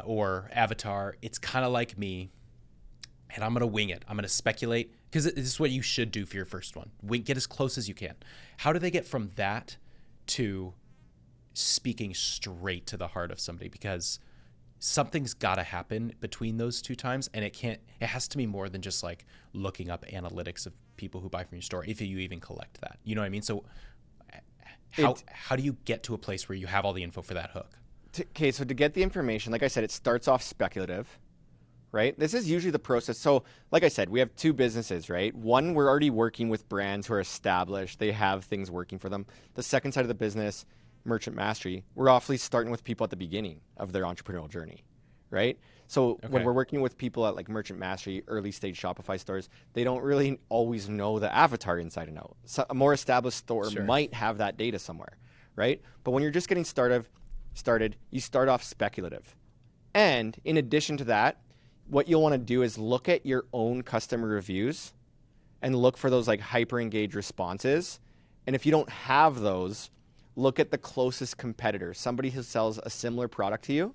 or avatar, it's kind of like me, and I'm going to wing it. I'm going to speculate, because this is what you should do for your first one. Get as close as you can. How do they get from that to speaking straight to the heart of somebody? Because something's got to happen between those two times, and it has to be more than just like looking up analytics of people who buy from your store, if you even collect that. You know what I mean? So how do you get to a place where you have all the info for that hook? Okay, so to get the information, like I said, it starts off speculative. Right? This is usually the process. So like I said, we have two businesses, right? One, we're already working with brands who are established. They have things working for them. The second side of the business, Merchant Mastery, we're awfully starting with people at the beginning of their entrepreneurial journey, right? So when we're working with people at like Merchant Mastery, early stage Shopify stores, they don't really always know the avatar inside and out. So a more established store might have that data somewhere, right? But when you're just getting started, you start off speculative. And in addition to that, what you'll want to do is look at your own customer reviews and look for those like hyper engaged responses. And if you don't have those, look at the closest competitor, somebody who sells a similar product to you,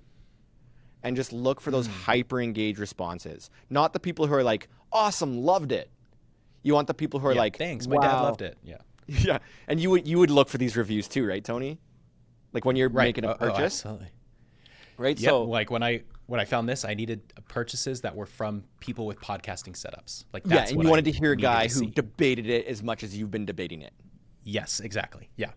and just look for those hyper engaged responses. Not the people who are like, awesome, loved it. You want the people who are like, thanks, wow. My dad loved it. Yeah. Yeah. And you would look for these reviews too, right, Tony? Like when you're making a purchase. Absolutely. Right. Yep. So like when I found this, I needed purchases that were from people with podcasting setups. Like that's and you wanted to hear a guy who debated it as much as you've been debating it. Yes, exactly. Yeah.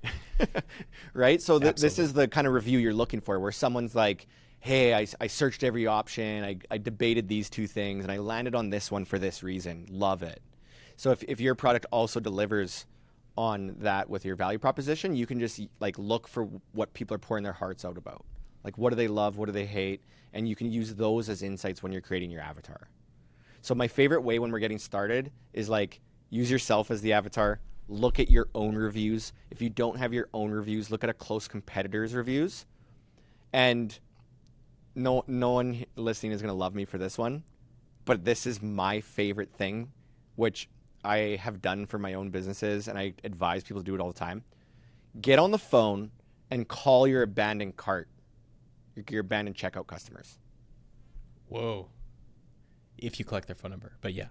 Right. So this is the kind of review you're looking for, where someone's like, hey, I searched every option. I debated these two things and I landed on this one for this reason. Love it. So if your product also delivers on that with your value proposition, you can just like look for what people are pouring their hearts out about. Like, what do they love? What do they hate? And you can use those as insights when you're creating your avatar. So my favorite way when we're getting started is like, use yourself as the avatar. Look at your own reviews. If you don't have your own reviews, look at a close competitor's reviews. And no one listening is going to love me for this one, but this is my favorite thing, which I have done for my own businesses, and I advise people to do it all the time. Get on the phone and call your abandoned cart, your abandoned checkout customers. Whoa. If you collect their phone number, but yeah.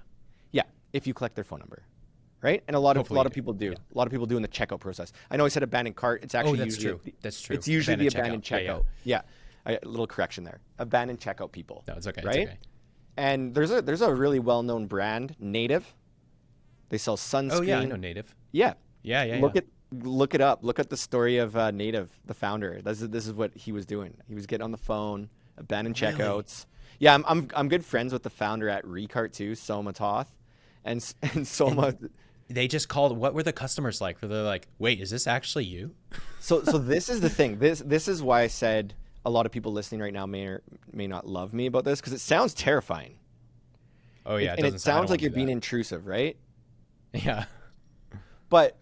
Yeah, if you collect their phone number, right? And a lot of people do. Yeah. A lot of people do in the checkout process. I know I said abandoned cart. It's actually That's true. It's usually abandoned the abandoned checkout. Yeah. A little correction there. Abandoned checkout people. No, it's okay. Right? It's okay. And there's a really well-known brand, Native. They sell sunscreen. Oh yeah, I know Native. Yeah. Yeah. Look it up. Look at the story of Native, the founder. This is what he was doing. He was getting on the phone, abandoned checkouts. Yeah, I'm good friends with the founder at Recart too, Soma Toth, and Soma. They just called. What were the customers like? Were they like, wait, is this actually you? So this is the thing. This is why I said a lot of people listening right now may or may not love me about this, because it sounds terrifying. Oh yeah, and it sounds like you're being intrusive, right? Yeah. But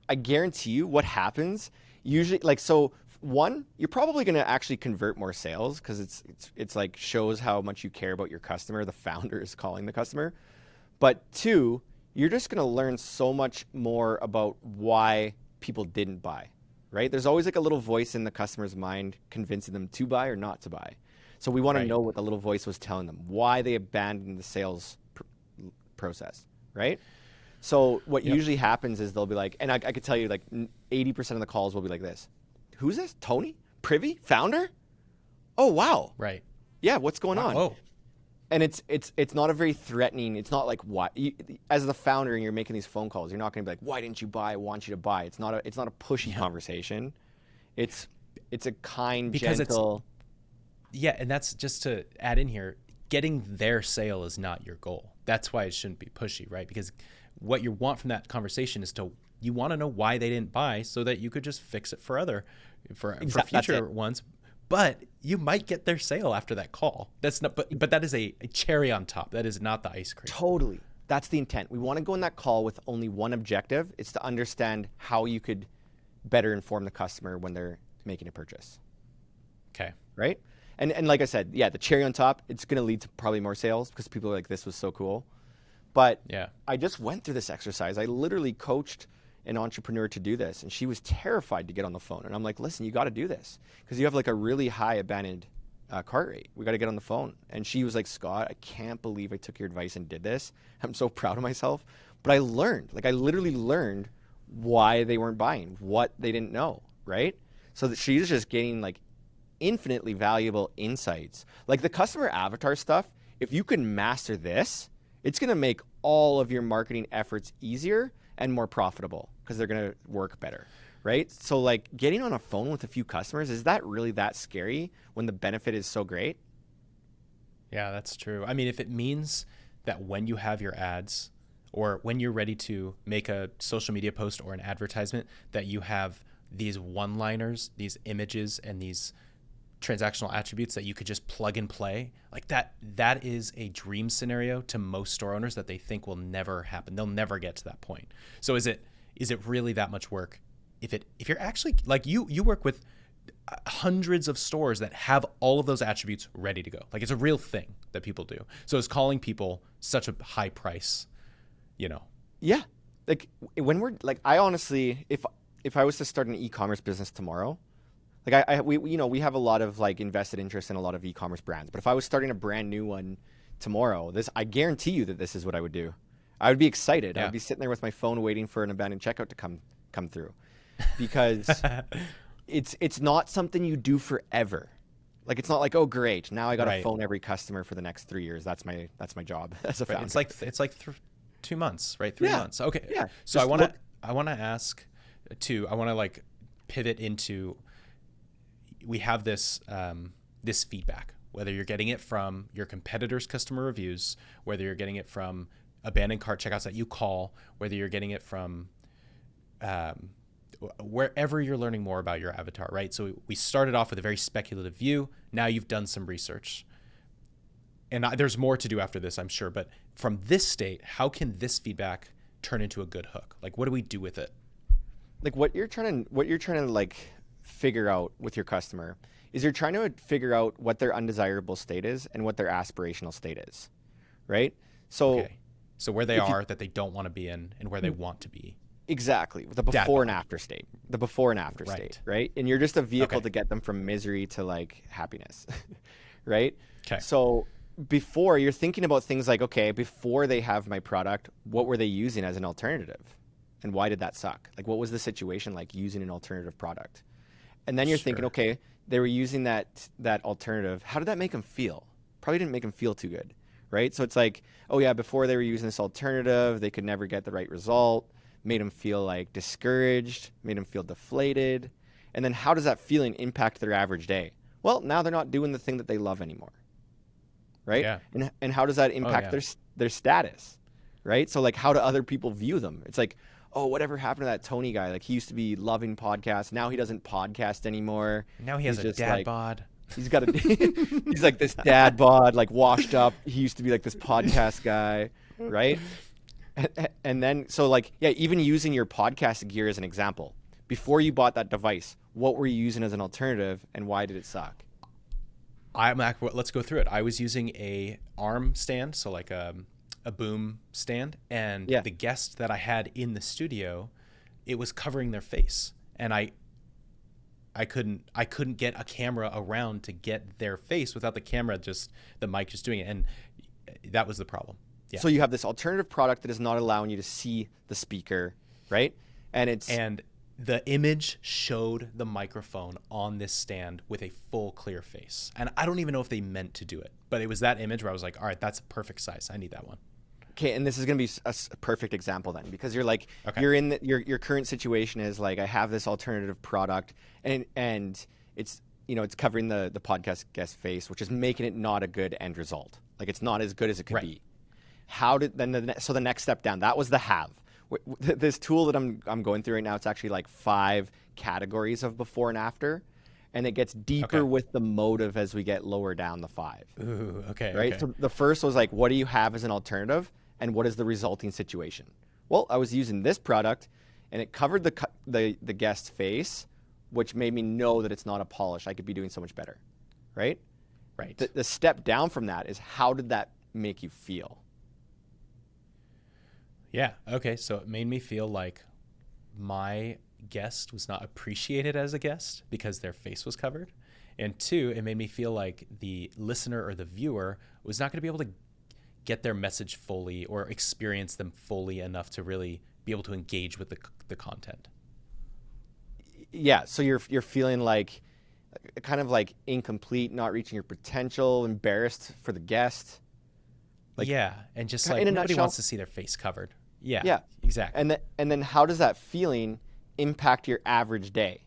I guarantee you what happens usually, like, so one, you're probably going to actually convert more sales, because it's like shows how much you care about your customer. The founder is calling the customer. But two, you're just going to learn so much more about why people didn't buy, right? There's always like a little voice in the customer's mind convincing them to buy or not to buy. So we want to know what the little voice was telling them, why they abandoned the sales process, right? So what usually happens is they'll be like, and I could tell you like 80% of the calls will be like this. Who's this? Tony? Privy? Founder? Oh, wow. Right. Yeah, what's going on? Oh. And it's not a very threatening. It's not like as the founder and you're making these phone calls, you're not going to be like, why didn't you buy? I want you to buy. It's not a pushy conversation. It's a kind, because gentle. And that's just to add in here. Getting their sale is not your goal. That's why it shouldn't be pushy, right? Because what you want from that conversation is you want to know why they didn't buy, so that you could just fix it for future ones. But you might get their sale after that call. That's not, but that is a cherry on top. That is not the ice cream. Totally. That's the intent. We want to go in that call with only one objective. It's to understand how you could better inform the customer when they're making a purchase. Okay. Right? And like I said, yeah, the cherry on top, it's going to lead to probably more sales because people are like, this was so cool. But I just went through this exercise. I literally coached an entrepreneur to do this, and she was terrified to get on the phone. And I'm like, listen, you got to do this because you have like a really high abandoned cart rate. We got to get on the phone. And she was like, Scott, I can't believe I took your advice and did this. I'm so proud of myself. But I literally learned why they weren't buying, what they didn't know, right? So that she's just getting like infinitely valuable insights. Like the customer avatar stuff, if you can master this, it's going to make all of your marketing efforts easier and more profitable because they're going to work better, right? So like getting on a phone with a few customers, is that really that scary when the benefit is so great? Yeah, that's true. I mean, if it means that when you have your ads or when you're ready to make a social media post or an advertisement, that you have these one-liners, these images, and these transactional attributes that you could just plug and play, like that is a dream scenario to most store owners that they think will never happen. They'll never get to that point. So is it really that much work if you're actually like you work with hundreds of stores that have all of those attributes ready to go? Like it's a real thing that people do. So is calling people such a high price, Yeah. Like when we're like, I honestly, if I was to start an e-commerce business tomorrow, like we have a lot of like invested interest in a lot of e-commerce brands. But if I was starting a brand new one tomorrow, I guarantee you that this is what I would do. I would be excited. Yeah. I would be sitting there with my phone waiting for an abandoned checkout to come through, because it's not something you do forever. Like it's not like, oh great, now I got to phone every customer for the next 3 years. That's my job as a founder. It's like 2 months, right? 3 months. Okay. Yeah. So I want to ask too. I want to like pivot into. We have this this feedback, whether you're getting it from your competitors' customer reviews, whether you're getting it from abandoned cart checkouts that you call, whether you're getting it from wherever you're learning more about your avatar, right? So we started off with a very speculative view. Now you've done some research. And there's more to do after this, I'm sure. But from this state, how can this feedback turn into a good hook? Like, what do we do with it? Like what you're trying to like figure out with your customer is you're trying to figure out what their undesirable state is and what their aspirational state is, right? So where they are that they don't want to be in and where they want to be. Exactly. The before and after state. The before and after state, right? And you're just a vehicle to get them from misery to like happiness, right? Okay. So before, you're thinking about things like, okay, before they have my product, what were they using as an alternative? And why did that suck? Like, what was the situation like using an alternative product? And then you're thinking, okay, they were using that alternative. How did that make them feel? Probably didn't make them feel too good, right? So it's like, oh yeah, before they were using this alternative, they could never get the right result, made them feel like discouraged, made them feel deflated. And then how does that feeling impact their average day? Well, now they're not doing the thing that they love anymore, right? Yeah. And how does that impact their status, right? So like, how do other people view them? It's like, oh, whatever happened to that Tony guy? Like he used to be loving podcasts. Now he doesn't podcast anymore. Now he has a dad bod. He's got he's like this dad bod, like washed up. He used to be like this podcast guy, right? And then, so like, yeah, even using your podcast gear as an example, before you bought that device, what were you using as an alternative and why did it suck? Let's go through it. I was using a arm stand, so like a boom stand, and the guest that I had in the studio, it was covering their face, and I couldn't get a camera around to get their face without the mic just doing it, and that was the problem. Yeah. So you have this alternative product that is not allowing you to see the speaker, right? And the image showed the microphone on this stand with a full clear face. And I don't even know if they meant to do it, but it was that image where I was like, all right, that's a perfect size. I need that one. Okay, and this is going to be a perfect example then, because you're like, you're in your current situation is like, I have this alternative product, and it's, you know, it's covering the podcast guest face, which is making it not a good end result. Like, it's not as good as it could be. How did then so the next step down, that was the have. This tool that I'm going through right now, it's actually like 5 categories of before and after, and it gets deeper with the motive as we get lower down the 5. Ooh, okay. Right. Okay. So the first was like, what do you have as an alternative, and what is the resulting situation? Well, I was using this product, and it covered the guest's face, which made me know that it's not a polish. I could be doing so much better. Right. Right. The step down from that is, how did that make you feel? Yeah. Okay. So it made me feel like my guest was not appreciated as a guest because their face was covered. And 2, it made me feel like the listener or the viewer was not going to be able to get their message fully or experience them fully enough to really be able to engage with the content. Yeah. So you're feeling like kind of like incomplete, not reaching your potential, embarrassed for the guest. Like, yeah, and just like nobody wants to see their face covered. Yeah, yeah, exactly. And then how does that feeling impact your average day?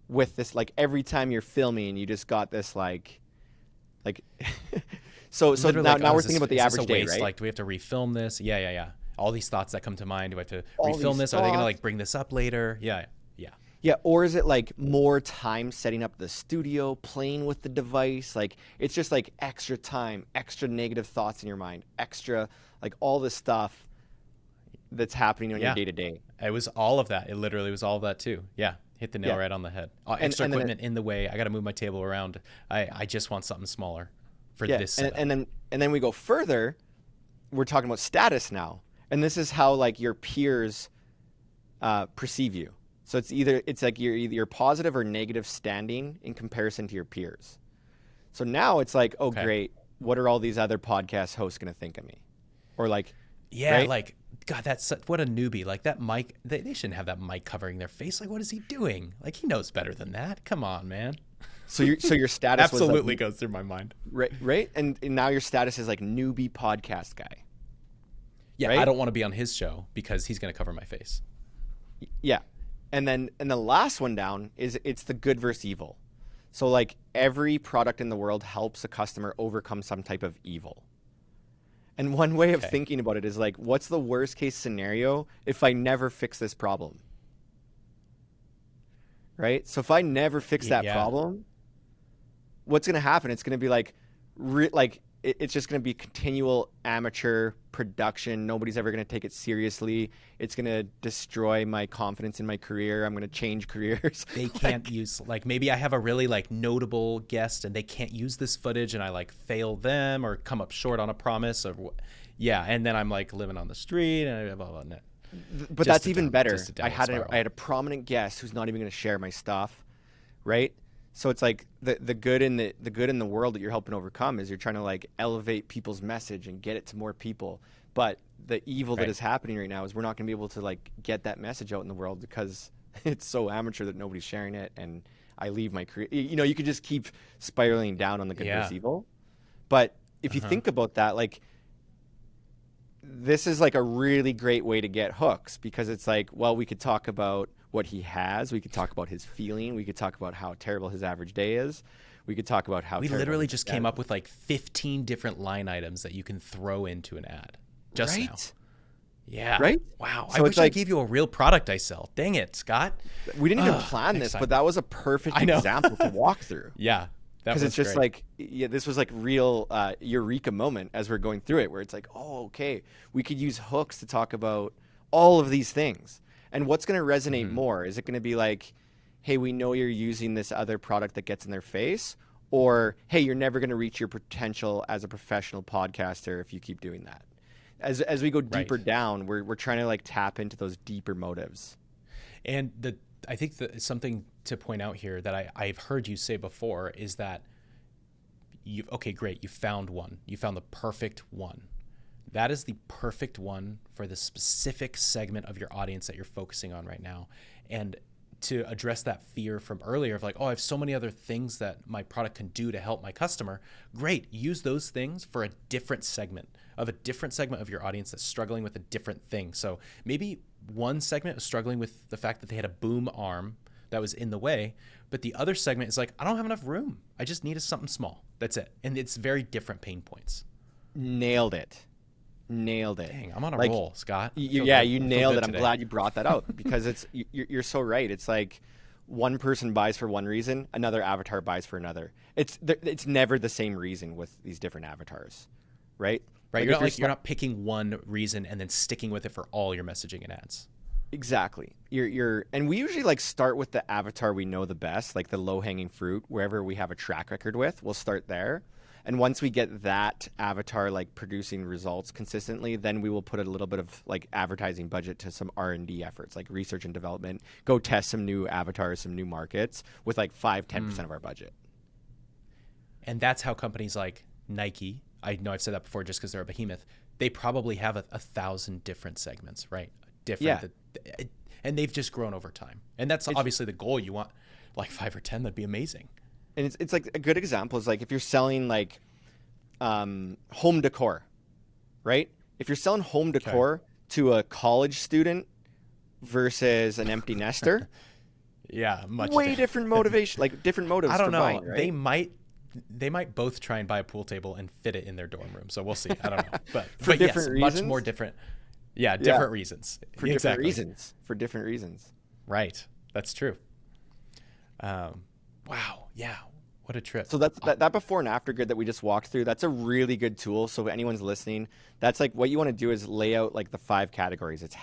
With this, like, every time you're filming, you just got this like so now we're thinking about the average day, right? Like, do we have to refilm this? Yeah. All these thoughts that come to mind. Do I have to refilm this? Are they gonna like bring this up later? Yeah. Yeah, or is it like more time setting up the studio, playing with the device? Like, it's just like extra time, extra negative thoughts in your mind, extra like all this stuff that's happening on your day to day. It was all of that. It literally was all of that too. Yeah, hit the nail right on the head. Extra equipment in the way. I got to move my table around. I just want something smaller for this setup. And then we go further. We're talking about status now, and this is how like your peers perceive you. So it's like you're either positive or negative standing in comparison to your peers. So now it's like, oh, great. What are all these other podcast hosts going to think of me? Or like, right? Like, God, what a newbie. Like that mic, they shouldn't have that mic covering their face. Like, what is he doing? Like, he knows better than that. Come on, man. So your status absolutely goes through my mind. Right. And now your status is like newbie podcast guy. Yeah, right? I don't want to be on his show because he's going to cover my face. Yeah. And the last one down is it's the good versus evil. So like every product in the world helps a customer overcome some type of evil. And one way of thinking about it is like, what's the worst case scenario if I never fix this problem? Right? So if I never fix that problem, what's going to happen? It's going to be like it's just going to be continual amateur production. Nobody's ever going to take it seriously. It's going to destroy my confidence in my career. I'm going to change careers. They can't use, like, maybe I have a really like notable guest and they can't use this footage and I like fail them or come up short on a promise or and then I'm like living on the street and I blah, blah, blah. But that's even better. I had a prominent guest who's not even going to share my stuff, right? So it's like the good in the world that you're helping overcome is you're trying to like elevate people's message and get it to more people. But the evil that is happening right now is we're not going to be able to like get that message out in the world because it's so amateur that nobody's sharing it. And I leave my career. You know, you could just keep spiraling down on the good versus evil. But if you think about that, like this is like a really great way to get hooks because it's like, well, we could talk about what he has. We could talk about his feeling. We could talk about how terrible his average day is. We could talk about how we literally just came up with like 15 different line items that you can throw into an ad just now. Yeah. Right? Wow. So I wish I gave you a real product I sell. Dang it, Scott. We didn't even plan this, but that was a perfect example to walk through. Yeah. Because it's just great. This was like real eureka moment as we're going through it where it's like, oh, okay, we could use hooks to talk about all of these things. And what's going to resonate more? Is it going to be like, hey, we know you're using this other product that gets in their face? Or, hey, you're never going to reach your potential as a professional podcaster if you keep doing that. As we go deeper down, we're trying to like tap into those deeper motives. And I think something to point out here that I've heard you say before is that you found one. You found the perfect one. That is the perfect one for the specific segment of your audience that you're focusing on right now. And to address that fear from earlier of like, oh, I have so many other things that my product can do to help my customer. Great. Use those things for a different segment of your audience that's struggling with a different thing. So maybe one segment was struggling with the fact that they had a boom arm that was in the way, but the other segment is like, I don't have enough room. I just need something small. That's it. And it's very different pain points. Nailed it. Dang, I'm on a roll, Scott. You nailed it. I'm glad you brought that out because you're so right. It's like one person buys for one reason, another avatar buys for another. It's never the same reason with these different avatars, right? Right. You're not picking one reason and then sticking with it for all your messaging and ads. Exactly. And we usually like start with the avatar we know the best, like the low hanging fruit, wherever we have a track record with, we'll start there. And once we get that avatar like producing results consistently, then we will put a little bit of like advertising budget to some R&D efforts, like research and development, go test some new avatars, some new markets with like 5-10% of our budget. And that's how companies like Nike, I know I've said that before just because they're a behemoth, they probably have 1,000 different segments, right? And they've just grown over time. And that's obviously the goal. You want like 5 or 10, that'd be amazing. And it's like a good example is like if you're selling like home decor, right? If you're selling home decor to a college student versus an empty nester, much way different motivation, like different motives. I don't know. Buying, right? They might both try and buy a pool table and fit it in their dorm room. So we'll see. I don't know. But for different reasons? Much more different. Yeah, different reasons. For different reasons. For different reasons. Right. That's true. Wow. Yeah. What a trip. So that before and after grid that we just walked through, that's a really good tool. So if anyone's listening, that's like what you want to do is lay out like the 5 categories. It's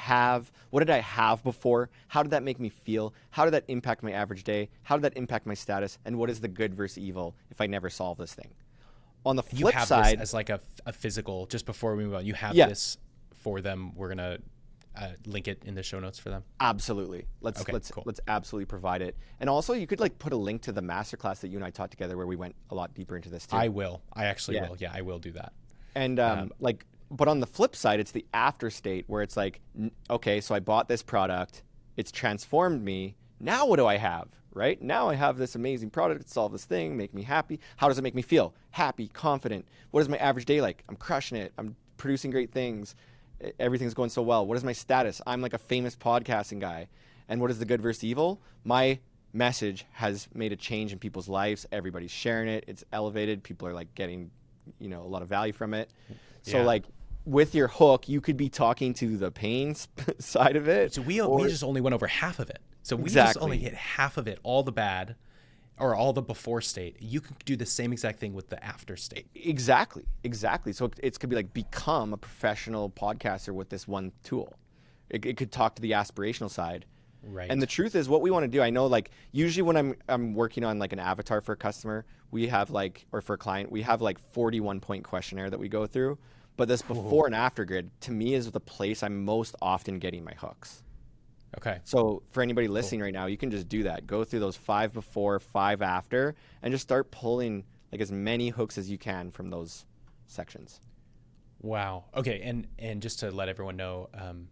what did I have before? How did that make me feel? How did that impact my average day? How did that impact my status? And what is the good versus evil if I never solve this thing? On the flip side, this as like a physical, just before we move on, you have this for them. We're going to link it in the show notes for them. Absolutely. Let's absolutely provide it. And also you could like put a link to the masterclass that you and I taught together where we went a lot deeper into this too. I will. I actually will. Yeah, I will do that. And but on the flip side, it's the after state where it's like, okay, so I bought this product. It's transformed me. Now what do I have? Right? Now I have this amazing product to solve this thing, make me happy. How does it make me feel? Happy, confident. What is my average day like? I'm crushing it. I'm producing great things. Everything's going so well. What is my status? I'm like a famous podcasting guy. And what is the good versus evil? My message has made a change in people's lives. Everybody's sharing it. It's elevated. People are like getting, a lot of value from it. So like with your hook, you could be talking to the pain side of it. So we just only went over half of it. So we just only hit half of it, all the bad or all the before state. You could do the same exact thing with the after state. Exactly. So it could be like become a professional podcaster with this one tool. It could talk to the aspirational side. Right. And the truth is what we want to do, I know like usually when I'm working on like an avatar for a customer, we have like, or for a client, we have like 41 point questionnaire that we go through. But this before and after grid to me is the place I'm most often getting my hooks. Okay. So for anybody listening right now, you can just do that. Go through those 5 before, 5 after, and just start pulling like as many hooks as you can from those sections. Wow. Okay. And just to let everyone know,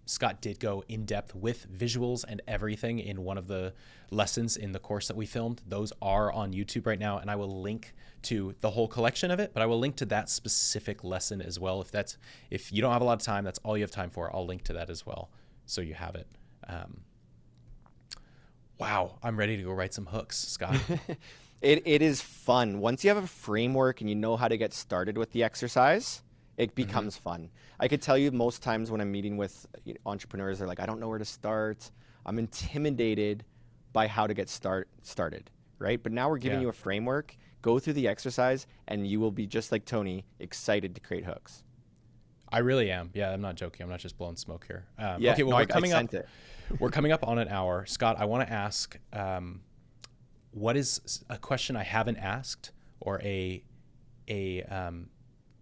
Scott did go in depth with visuals and everything in one of the lessons in the course that we filmed. Those are on YouTube right now, and I will link to the whole collection of it, but I will link to that specific lesson as well. If you don't have a lot of time, that's all you have time for, I'll link to that as well, so you have it. Wow. I'm ready to go write some hooks, Scott. It is fun. Once you have a framework and you know how to get started with the exercise, it becomes fun. I could tell you most times when I'm meeting with entrepreneurs, they're like, I don't know where to start. I'm intimidated by how to get started, right? But now we're giving you a framework. Go through the exercise, and you will be just like Tony, excited to create hooks. I really am. Yeah, I'm not joking. I'm not just blowing smoke here. Okay, well, we're coming up on an hour. Scott, I want to ask, what is a question I haven't asked, or a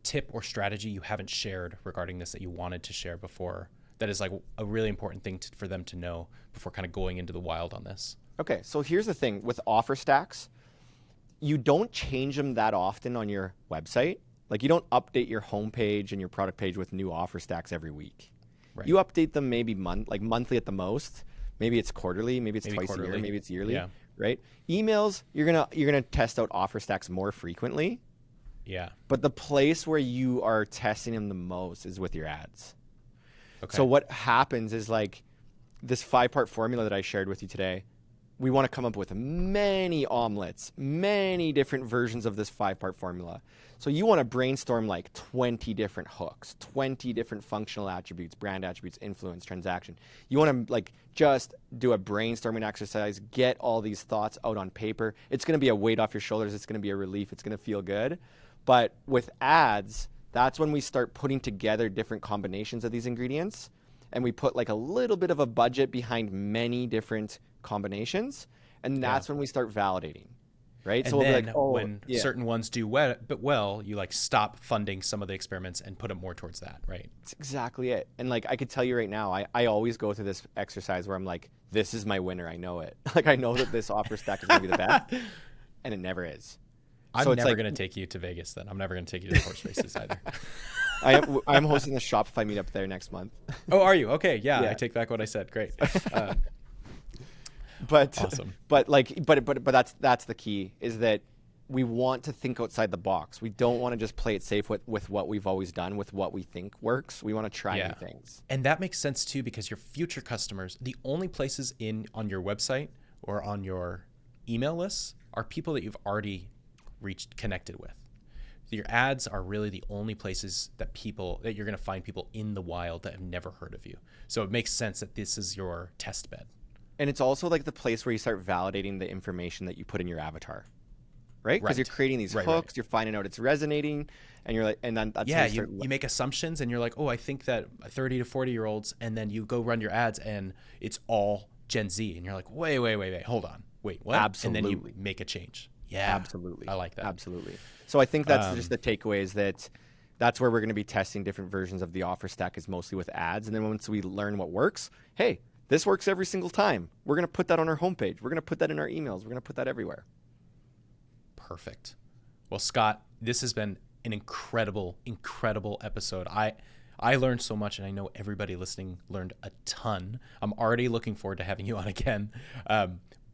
tip or strategy you haven't shared regarding this that you wanted to share before, that is like a really important thing for them to know before kind of going into the wild on this? Okay, so here's the thing with offer stacks. You don't change them that often on your website. Like you don't update your homepage and your product page with new offer stacks every week. Right. You update them maybe monthly at the most, Maybe it's quarterly, maybe it's twice quarterly. a year, maybe it's yearly, right? Emails, you're gonna test out offer stacks more frequently. Yeah. But the place where you are testing them the most is with your ads. Okay. So what happens is like this 5-part formula that I shared with you today, we want to come up with many omelets, many different versions of this 5-part formula. So you want to brainstorm like 20 different hooks, 20 different functional attributes, brand attributes, influence, transaction. You want to like just do a brainstorming exercise, get all these thoughts out on paper. It's going to be a weight off your shoulders. It's going to be a relief. It's going to feel good. But with ads, that's when we start putting together different combinations of these ingredients. And we put like a little bit of a budget behind many different combinations. And that's when we start validating. Right. And so we'll be like, oh, when certain ones do well, you like stop funding some of the experiments and put it more towards that. Right. That's exactly it. And like, I could tell you right now, I always go through this exercise where I'm like, this is my winner. I know it. Like, I know that this offer stack is going to be the best. And it never is. I'm never going to take you to Vegas then. I'm never going to take you to horse races either. I'm hosting the Shopify meetup there next month. Oh, are you? Okay. Yeah. I take back what I said. Great. But awesome. But that's the key, is that we want to think outside the box. We don't want to just play it safe with what we've always done, with what we think works. We want to try new things. And that makes sense too, because your future customers, the only places on your website or on your email lists are people that you've already connected with. Your ads are really the only places that you're going to find people in the wild that have never heard of you. So it makes sense that this is your test bed. And it's also like the place where you start validating the information that you put in your avatar, right? Because you're creating these hooks, you're finding out it's resonating, and you're like, and then that's you make assumptions, and you're like, oh, I think that 30 to 40-year-olds, and then you go run your ads, and it's all Gen Z, and you're like, wait, hold on, wait, what? Absolutely. And then you make a change. Yeah, absolutely. I like that. Absolutely. So I think that's just the takeaway, is that's where we're going to be testing different versions of the offer stack, is mostly with ads, and then once we learn what works, hey, this works every single time. We're going to put that on our homepage. We're going to put that in our emails. We're going to put that everywhere. Perfect. Well, Scott, this has been an incredible, incredible episode. I learned so much, and I know everybody listening learned a ton. I'm already looking forward to having you on again.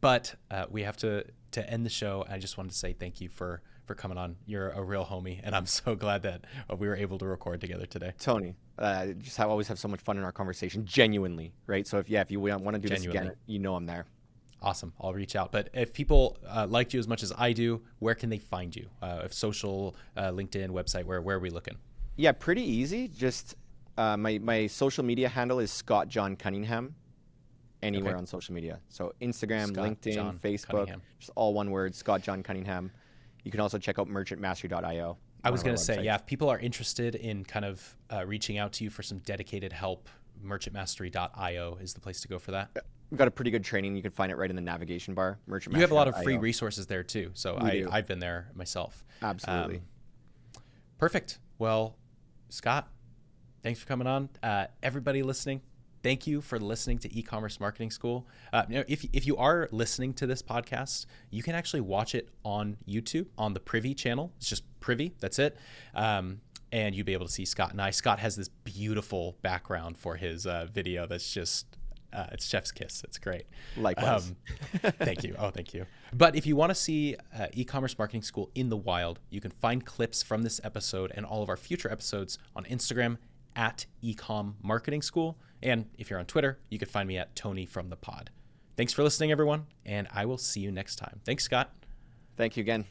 But we have to end the show. I just wanted to say thank you for coming on. You're a real homie, and I'm so glad that we were able to record together today. Tony, always have so much fun in our conversation, genuinely, right? So if you want to do this again, I'm there. Awesome. I'll reach out. But if people liked you as much as I do, where can they find you? If social, LinkedIn, website, where are we looking? Yeah, pretty easy. Just my social media handle is Scott John Cunningham. Anywhere on social media. So Instagram, Scott LinkedIn, John Facebook, Cunningham. Just all one word, Scott John Cunningham. You can also check out merchantmastery.io. I was going to say, if people are interested in kind of reaching out to you for some dedicated help, merchantmastery.io is the place to go for that. We've got a pretty good training. You can find it right in the navigation bar. You have a lot of free resources there too. So I've been there myself. Absolutely. Perfect. Well, Scott, thanks for coming on. Everybody listening, thank you for listening to E-commerce Marketing School. If you are listening to this podcast, you can actually watch it on YouTube on the Privy channel. It's just Privy. That's it. And you'll be able to see Scott and I. Scott has this beautiful background for his video that's just it's chef's kiss. It's great. Likewise. Thank you. Oh, thank you. But if you want to see E-commerce Marketing School in the wild, you can find clips from this episode and all of our future episodes on Instagram at Ecom Marketing School. And if you're on Twitter, you can find me at Tony from the Pod. Thanks for listening, everyone, and I will see you next time. Thanks, Scott. Thank you again.